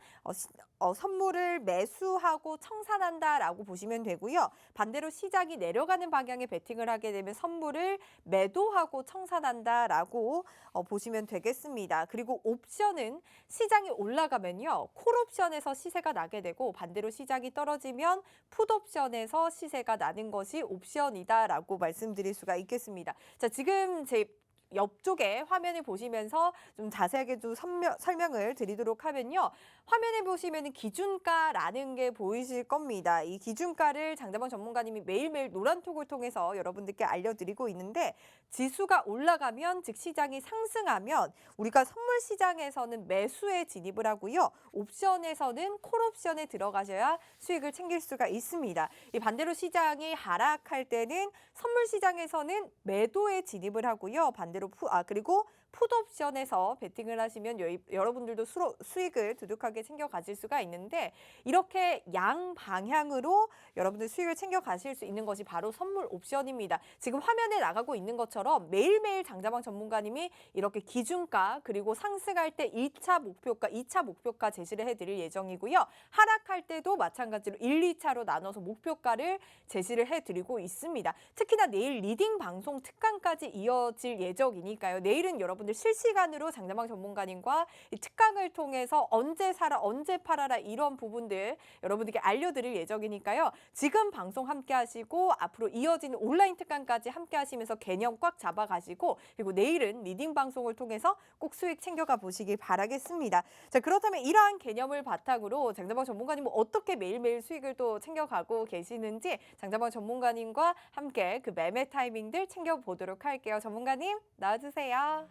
A: 선물을 매수하고 청산한다라고 보시면 되고요. 반대로 시장이 내려가는 방향에 베팅을 하게 되면 선물을 매도하고 청산한다라고 보시면 되겠습니다. 그리고 옵션은 시장이 올라가면요. 콜옵션에서 시세가 나게 되고 반대로 시장이 떨어지면 풋옵션에서 시세가 나는 것이 옵션이다라고 말씀드릴 수가 있겠습니다. 자, 지금 제 옆쪽에 화면을 보시면서 좀 자세하게 좀 설명을 드리도록 하면요. 화면에 보시면 기준가라는 게 보이실 겁니다. 이 기준가를 장자방 전문가님이 매일매일 노란톡을 통해서 여러분들께 알려드리고 있는데 지수가 올라가면 즉 시장이 상승하면 우리가 선물 시장에서는 매수에 진입을 하고요. 옵션에서는 콜옵션에 들어가셔야 수익을 챙길 수가 있습니다. 이 반대로 시장이 하락할 때는 선물 시장에서는 매도에 진입을 하고요. 반대로 그리고 풋옵션에서 베팅을 하시면 여러분들도 수익을 두둑하게 챙겨 가실 수가 있는데 이렇게 양방향으로 여러분들 수익을 챙겨 가실 수 있는 것이 바로 선물 옵션입니다. 지금 화면에 나가고 있는 것처럼 매일매일 장자방 전문가님이 이렇게 기준가 그리고 상승할 때 1차 목표가, 2차 목표가 제시를 해드릴 예정이고요. 하락할 때도 마찬가지로 1, 2차로 나눠서 목표가를 제시를 해드리고 있습니다. 특히나 내일 리딩 방송 특강까지 이어질 예정이니까요. 내일은 여러분들 실시간으로 장자방 전문가님과 이 특강을 통해서 언제 사라, 언제 팔아라 이런 부분들 여러분들께 알려드릴 예정이니까요. 지금 방송 함께 하시고 앞으로 이어지는 온라인 특강까지 함께 하시면서 개념 꽉 잡아가시고 그리고 내일은 리딩 방송을 통해서 꼭 수익 챙겨가 보시길 바라겠습니다. 자, 그렇다면 이러한 개념을 바탕으로 장자방 전문가님은 어떻게 매일매일 수익을 또 챙겨가고 계시는지 장자방 전문가님과 함께 그 매매 타이밍들 챙겨보도록 할게요. 전문가님 나와주세요.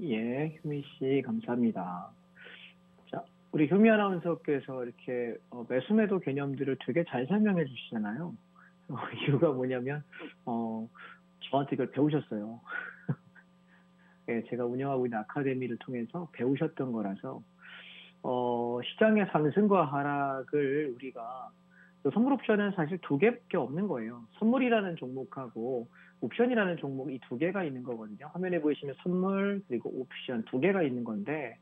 B: 예, 효미 씨 감사합니다. 자, 우리 효미 아나운서께서 이렇게 매수 매도 개념들을 되게 잘 설명해 주시잖아요. 이유가 뭐냐면 저한테 이걸 배우셨어요. 예, 제가 운영하고 있는 아카데미를 통해서 배우셨던 거라서 시장의 상승과 하락을 우리가 선물 옵션은 사실 두 개밖에 없는 거예요. 선물이라는 종목하고 옵션이라는 종목 이 두 개가 있는 거거든요. 화면에 보이시면 선물 그리고 옵션 두 개가 있는 건데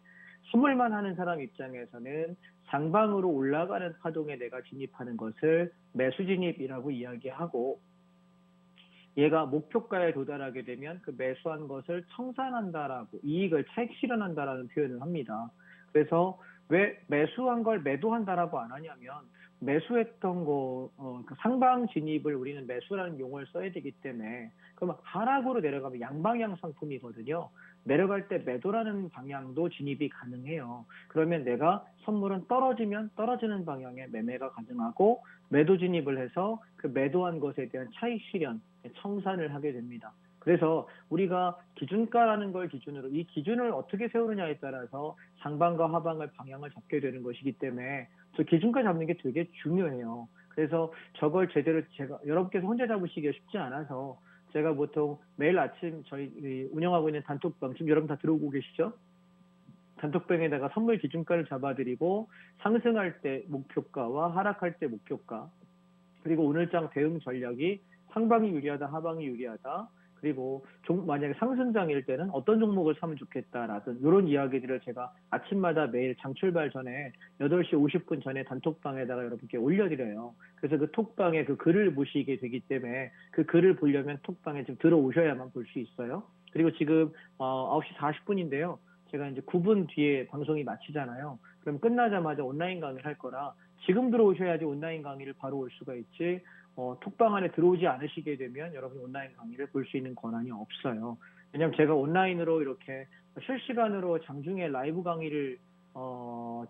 B: 선물만 하는 사람 입장에서는 상방으로 올라가는 파동에 내가 진입하는 것을 매수 진입이라고 이야기하고 얘가 목표가에 도달하게 되면 그 매수한 것을 청산한다라고 이익을 차익 실현한다라는 표현을 합니다. 그래서 왜 매수한 걸 매도한다라고 안 하냐면 매수했던 그 상방 진입을 우리는 매수라는 용어를 써야 되기 때문에 그러면 하락으로 내려가면 양방향 상품이거든요. 내려갈 때 매도라는 방향도 진입이 가능해요. 그러면 내가 선물은 떨어지면 떨어지는 방향에 매매가 가능하고 매도 진입을 해서 그 매도한 것에 대한 차익 실현, 청산을 하게 됩니다. 그래서 우리가 기준가라는 걸 기준으로 이 기준을 어떻게 세우느냐에 따라서 상방과 하방을 방향을 잡게 되는 것이기 때문에 저 기준가 잡는 게 되게 중요해요. 그래서 저걸 제대로 제가 여러분께서 혼자 잡으시기가 쉽지 않아서 제가 보통 매일 아침 저희 운영하고 있는 단톡방 지금 여러분 다 들어오고 계시죠? 단톡방에다가 선물 기준가를 잡아드리고 상승할 때 목표가와 하락할 때 목표가 그리고 오늘장 대응 전략이 상방이 유리하다 하방이 유리하다 그리고 만약에 상승장일 때는 어떤 종목을 사면 좋겠다라든 이런 이야기들을 제가 아침마다 매일 장 출발 전에 8시 50분 전에 단톡방에다가 여러분께 올려드려요. 그래서 그 톡방에 그 글을 보시게 되기 때문에 그 글을 보려면 톡방에 지금 들어오셔야만 볼 수 있어요. 그리고 지금 9시 40분인데요. 제가 이제 9분 뒤에 방송이 마치잖아요. 그럼 끝나자마자 온라인 강의를 할 거라 지금 들어오셔야지 온라인 강의를 바로 올 수가 있지 톡방 안에 들어오지 않으시게 되면 여러분이 온라인 강의를 볼 수 있는 권한이 없어요. 왜냐하면 제가 온라인으로 이렇게 실시간으로 장중에 라이브 강의를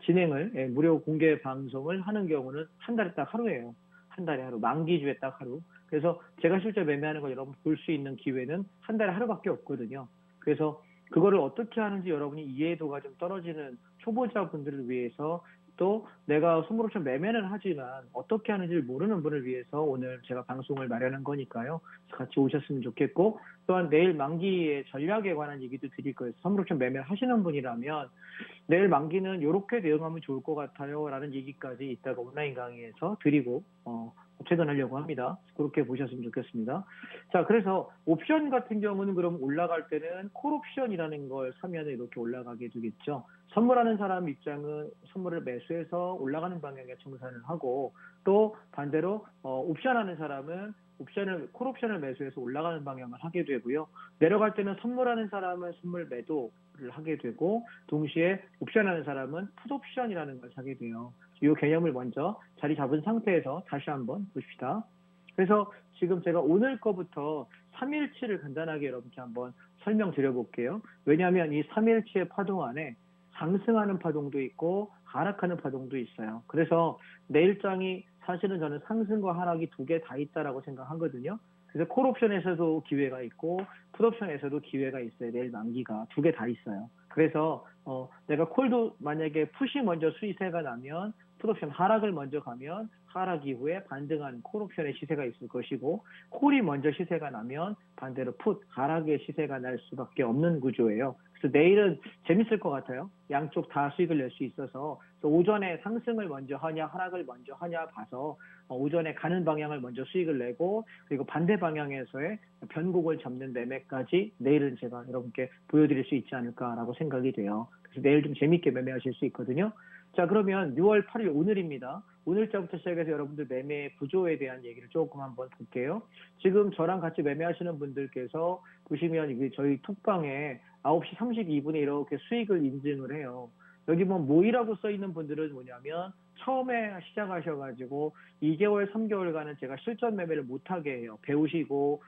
B: 진행을 무료 공개 방송을 하는 경우는 한 달에 딱 하루예요. 한 달에 하루, 만기주에 딱 하루. 그래서 제가 실제 매매하는 걸 여러분 볼 수 있는 기회는 한 달에 하루밖에 없거든요. 그래서 그거를 어떻게 하는지 여러분이 이해도가 좀 떨어지는 초보자분들을 위해서 또 내가 선물옵션 매매는 하지만 어떻게 하는지를 모르는 분을 위해서 오늘 제가 방송을 마련한 거니까요. 같이 오셨으면 좋겠고 또한 내일 만기의 전략에 관한 얘기도 드릴 거예요. 선물옵션 매매를 하시는 분이라면 내일 만기는 이렇게 대응하면 좋을 것 같아요 라는 얘기까지 이따가 온라인 강의에서 드리고 퇴근하려고 합니다. 그렇게 보셨으면 좋겠습니다. 자, 그래서 옵션 같은 경우는 그럼 올라갈 때는 콜옵션이라는 걸 사면 이렇게 올라가게 되겠죠. 선물하는 사람 입장은 선물을 매수해서 올라가는 방향에 청산을 하고 또 반대로 옵션하는 사람은 콜옵션을 매수해서 올라가는 방향을 하게 되고요. 내려갈 때는 선물하는 사람은 선물 매도를 하게 되고 동시에 옵션하는 사람은 풋옵션이라는 걸 사게 돼요. 이 개념을 먼저 자리 잡은 상태에서 다시 한번 보십시다. 그래서 지금 제가 오늘 거부터 3일치를 간단하게 여러분께 한번 설명드려 볼게요. 왜냐하면 이 3일치의 파동 안에 상승하는 파동도 있고 하락하는 파동도 있어요. 그래서 내일장이 사실은 저는 상승과 하락이 두 개 다 있다라고 생각하거든요. 그래서 콜옵션에서도 기회가 있고 풋옵션에서도 기회가 있어요. 내일 만기가 두 개 다 있어요. 그래서 내가 콜도 만약에 풋이 먼저 수익세가 나면 풋옵션 하락을 먼저 가면 하락 이후에 반등한 콜옵션의 시세가 있을 것이고 콜이 먼저 시세가 나면 반대로 풋 하락의 시세가 날 수밖에 없는 구조예요. 그래서 내일은 재밌을 것 같아요. 양쪽 다 수익을 낼 수 있어서 오전에 상승을 먼저 하냐 하락을 먼저 하냐 봐서 오전에 가는 방향을 먼저 수익을 내고 그리고 반대 방향에서의 변곡을 잡는 매매까지 내일은 제가 여러분께 보여드릴 수 있지 않을까라고 생각이 돼요. 그래서 내일 좀 재밌게 매매하실 수 있거든요. 자, 그러면 6월 8일 오늘입니다. 오늘자부터 시작해서 여러분들 매매 구조에 대한 얘기를 조금 한번 볼게요. 지금 저랑 같이 매매하시는 분들께서 보시면 이게 저희 톡방에 9시 32분에 이렇게 수익을 인증을 해요. 여기 뭐 모이라고 써 있는 분들은 뭐냐면 처음에 시작하셔가지고 2개월, 3개월간은 제가 실전 매매를 못하게 해요. 배우시고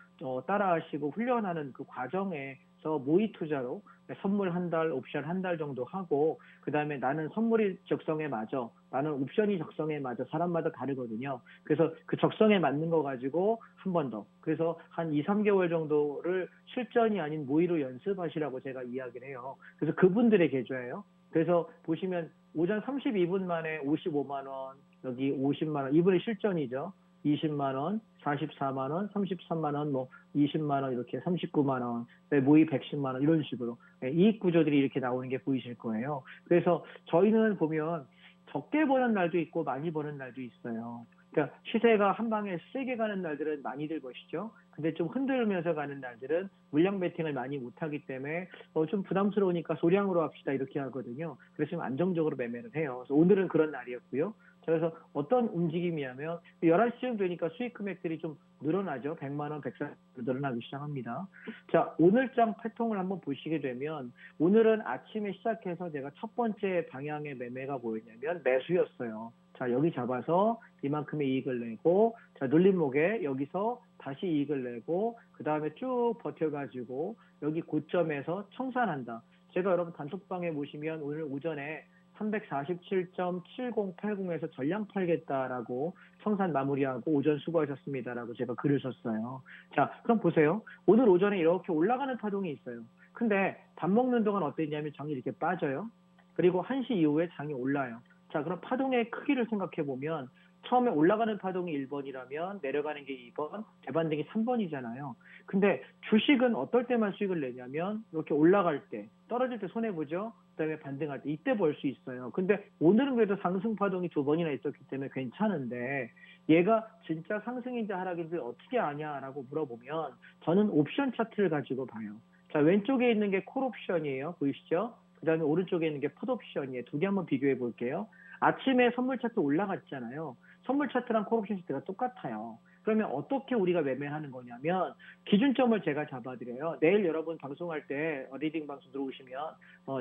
B: 따라하시고 훈련하는 그 과정에서 모의 투자로 선물 한 달, 옵션 한 달 정도 하고 그 다음에 나는 선물이 적성에 맞아. 나는 옵션이 적성에 맞아. 사람마다 다르거든요. 그래서 그 적성에 맞는 거 가지고 한 번 더. 그래서 한 2, 3개월 정도를 실전이 아닌 모의로 연습하시라고 제가 이야기를 해요. 그래서 그분들의 계좌예요. 그래서 보시면 오전 32분 만에 55만 원, 여기 50만 원, 이분의 실전이죠. 20만 원, 44만 원, 33만 원, 뭐 20만 원 이렇게 39만 원, 모의 110만 원 이런 식으로 이익 구조들이 이렇게 나오는 게 보이실 거예요. 그래서 저희는 보면 적게 버는 날도 있고 많이 버는 날도 있어요. 그러니까 시세가 한 방에 세게 가는 날들은 많이들 버시죠. 근데 좀 흔들면서 가는 날들은 물량 베팅을 많이 못하기 때문에 좀 부담스러우니까 소량으로 합시다 이렇게 하거든요. 그래서 좀 안정적으로 매매를 해요. 그래서 오늘은 그런 날이었고요. 그래서 어떤 움직임이냐면 11시쯤 되니까 수익 금액들이 좀 늘어나죠. 100만 원, 140만 원 늘어나기 시작합니다. 자, 오늘장 패턴을 한번 보시게 되면 오늘은 아침에 시작해서 제가 첫 번째 방향의 매매가 뭐였냐면 매수였어요. 자, 여기 잡아서 이만큼의 이익을 내고, 자, 눌림목에 여기서 다시 이익을 내고, 그 다음에 쭉 버텨가지고 여기 고점에서 청산한다. 제가 여러분 단톡방에 보시면 오늘 오전에 347.7080에서 전량 팔겠다라고 청산 마무리하고 오전 수고하셨습니다라고 제가 글을 썼어요. 자, 그럼 보세요. 오늘 오전에 이렇게 올라가는 파동이 있어요. 근데 밥 먹는 동안 어땠냐면 장이 이렇게 빠져요. 그리고 1시 이후에 장이 올라요. 자, 그럼 파동의 크기를 생각해 보면 처음에 올라가는 파동이 1번이라면 내려가는 게 2번, 재반등이 3번이잖아요. 근데 주식은 어떨 때만 수익을 내냐면 이렇게 올라갈 때, 떨어질 때 손해보죠. 그다음에 반등할 때 이때 벌 수 있어요. 근데 오늘은 그래도 상승 파동이 2번이나 있었기 때문에 괜찮은데 얘가 진짜 상승인지 하락인지 어떻게 아냐라고 물어보면 저는 옵션 차트를 가지고 봐요. 자, 왼쪽에 있는 게 콜 옵션이에요. 보이시죠? 그 다음에 오른쪽에 있는 게 풋 옵션이에요. 두 개 한번 비교해 볼게요. 아침에 선물 차트 올라갔잖아요. 선물 차트랑 콜 옵션 차트가 똑같아요. 그러면 어떻게 우리가 매매하는 거냐면 기준점을 제가 잡아드려요. 내일 여러분 방송할 때 리딩 방송 들어오시면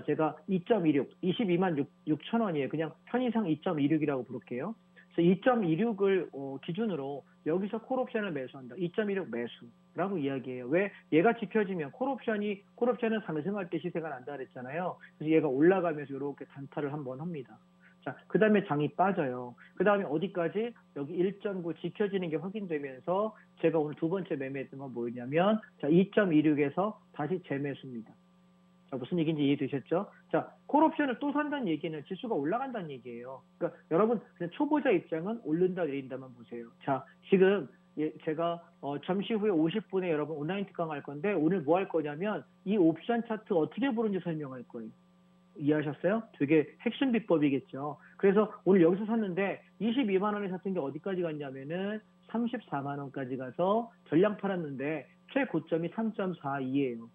B: 제가 2.26, 22만 6천 원이에요. 그냥 편의상 2.26이라고 부를게요. 그래서 2.26을 기준으로 여기서 콜옵션을 매수한다. 2.16 매수라고 이야기해요. 왜? 얘가 지켜지면 콜옵션은 상승할 때 시세가 난다 그랬잖아요. 그래서 얘가 올라가면서 이렇게 단타를 한번 합니다. 자, 그 다음에 장이 빠져요. 그 다음에 어디까지? 여기 1.9 지켜지는 게 확인되면서 제가 오늘 두 번째 매매했던 건 뭐였냐면 자, 2.26에서 다시 재매수입니다. 자, 무슨 얘기인지 이해되셨죠? 자, 콜옵션을 또 산다는 얘기는 지수가 올라간다는 얘기예요. 그러니까 여러분 그냥 초보자 입장은 오른다 내린다만 보세요. 자, 지금 제가 잠시 후에 50분에 여러분 온라인 특강할 건데 오늘 뭐 할 거냐면 이 옵션 차트 어떻게 보는지 설명할 거예요. 이해하셨어요? 되게 핵심 비법이겠죠. 그래서 오늘 여기서 샀는데 22만 원에 샀던 게 어디까지 갔냐면은 34만 원까지 가서 전량 팔았는데 최고점이 3.42예요.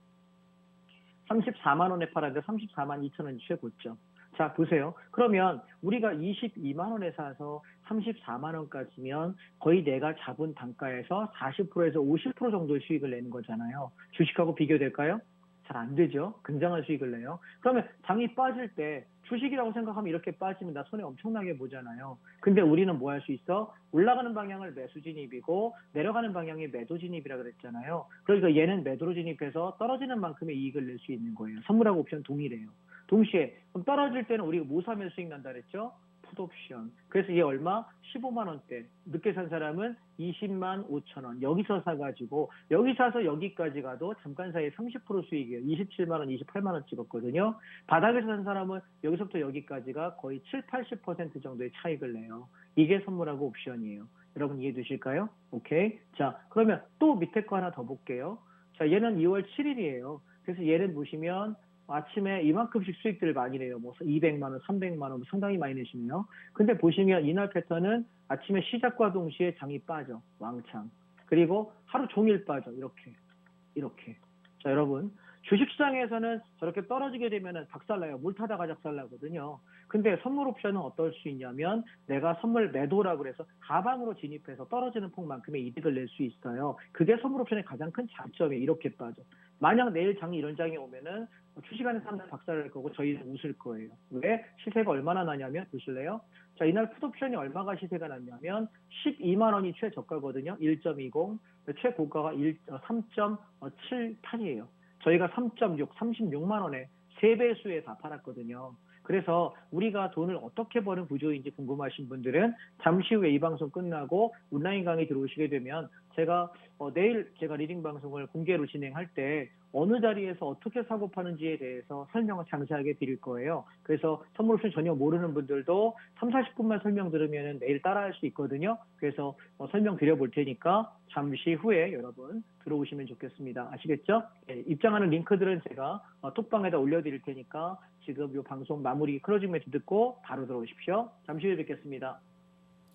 B: 34만 원에 팔았는데 34만 2천 원이 최고점. 자, 보세요. 그러면 우리가 22만 원에 사서 34만 원까지면 거의 내가 잡은 단가에서 40%에서 50% 정도의 수익을 내는 거잖아요. 주식하고 비교될까요? 잘 안 되죠. 굉장한 수익을 내요. 그러면 장이 빠질 때 주식이라고 생각하면 이렇게 빠지면 나 손해 엄청나게 보잖아요. 근데 우리는 뭐 할 수 있어? 올라가는 방향을 매수 진입이고 내려가는 방향이 매도 진입이라 그랬잖아요. 그러니까 얘는 매도로 진입해서 떨어지는 만큼의 이익을 낼 수 있는 거예요. 선물하고 옵션 동일해요. 동시에 그럼 떨어질 때는 우리가 뭐 사면 수익 난다 그랬죠? 풋옵션. 그래서 얘 얼마? 15만 원대. 늦게 산 사람은 20만 5천 원. 여기서 사가지고 여기 사서 여기까지 가도 잠깐 사이에 30% 수익이에요. 27만 원, 28만 원 찍었거든요. 바닥에서 산 사람은 여기서부터 여기까지가 거의 7, 80% 정도의 차익을 내요. 이게 선물하고 옵션이에요. 여러분 이해되실까요? 오케이. 자, 그러면 또 밑에 거 하나 더 볼게요. 자, 얘는 2월 7일이에요. 그래서 얘는 보시면 아침에 이만큼씩 수익들을 많이 내요. 뭐 200만 원, 300만 원 상당히 많이 내시네요. 근데 보시면 이날 패턴은 아침에 시작과 동시에 장이 빠져. 왕창. 그리고 하루 종일 빠져. 이렇게. 자, 여러분. 주식시장에서는 저렇게 떨어지게 되면 박살나요. 물 타다가 작살나거든요. 근데 선물 옵션은 어떨 수 있냐면 내가 선물 매도라고 그래서 가방으로 진입해서 떨어지는 폭만큼의 이득을 낼 수 있어요. 그게 선물 옵션의 가장 큰 장점이 이렇게 빠져. 만약 내일 장이 이런 장이 오면은 주식하는 사람들은 박살날 거고 저희는 웃을 거예요. 왜? 시세가 얼마나 나냐면 보실래요? 자, 이날 풋옵션이 얼마가 시세가 났냐면 12만 원이 최저가거든요. 1.20. 최고가가 3.78이에요. 저희가 3.6, 36만 원에 3배수에 다 팔았거든요. 그래서 우리가 돈을 어떻게 버는 구조인지 궁금하신 분들은 잠시 후에 이 방송 끝나고 온라인 강의 들어오시게 되면 제가 내일 제가 리딩 방송을 공개로 진행할 때 어느 자리에서 어떻게 사고 파는지에 대해서 설명을 상세하게 드릴 거예요. 그래서 선물 옵션 전혀 모르는 분들도 3, 40분만 설명 들으면 내일 따라할 수 있거든요. 그래서 설명 드려볼 테니까 잠시 후에 여러분 들어오시면 좋겠습니다. 아시겠죠? 네, 입장하는 링크들은 제가 톡방에다 올려드릴 테니까 지금 이 방송 마무리 클로징 멘트 듣고 바로 들어오십시오. 잠시 후에 뵙겠습니다.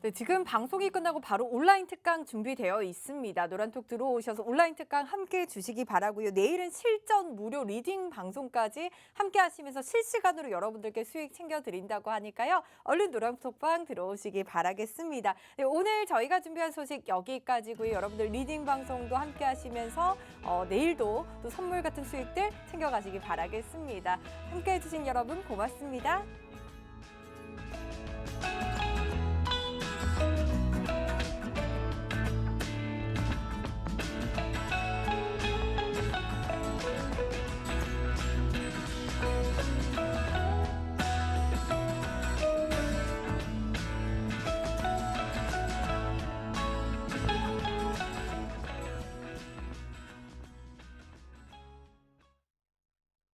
A: 네, 지금 방송이 끝나고 바로 온라인 특강 준비되어 있습니다. 노란톡 들어오셔서 온라인 특강 함께 해주시기 바라고요. 내일은 실전 무료 리딩 방송까지 함께 하시면서 실시간으로 여러분들께 수익 챙겨드린다고 하니까요. 얼른 노란톡방 들어오시기 바라겠습니다. 네, 오늘 저희가 준비한 소식 여기까지고요. 여러분들 리딩 방송도 함께 하시면서 내일도 또 선물 같은 수익들 챙겨가시기 바라겠습니다. 함께 해주신 여러분 고맙습니다.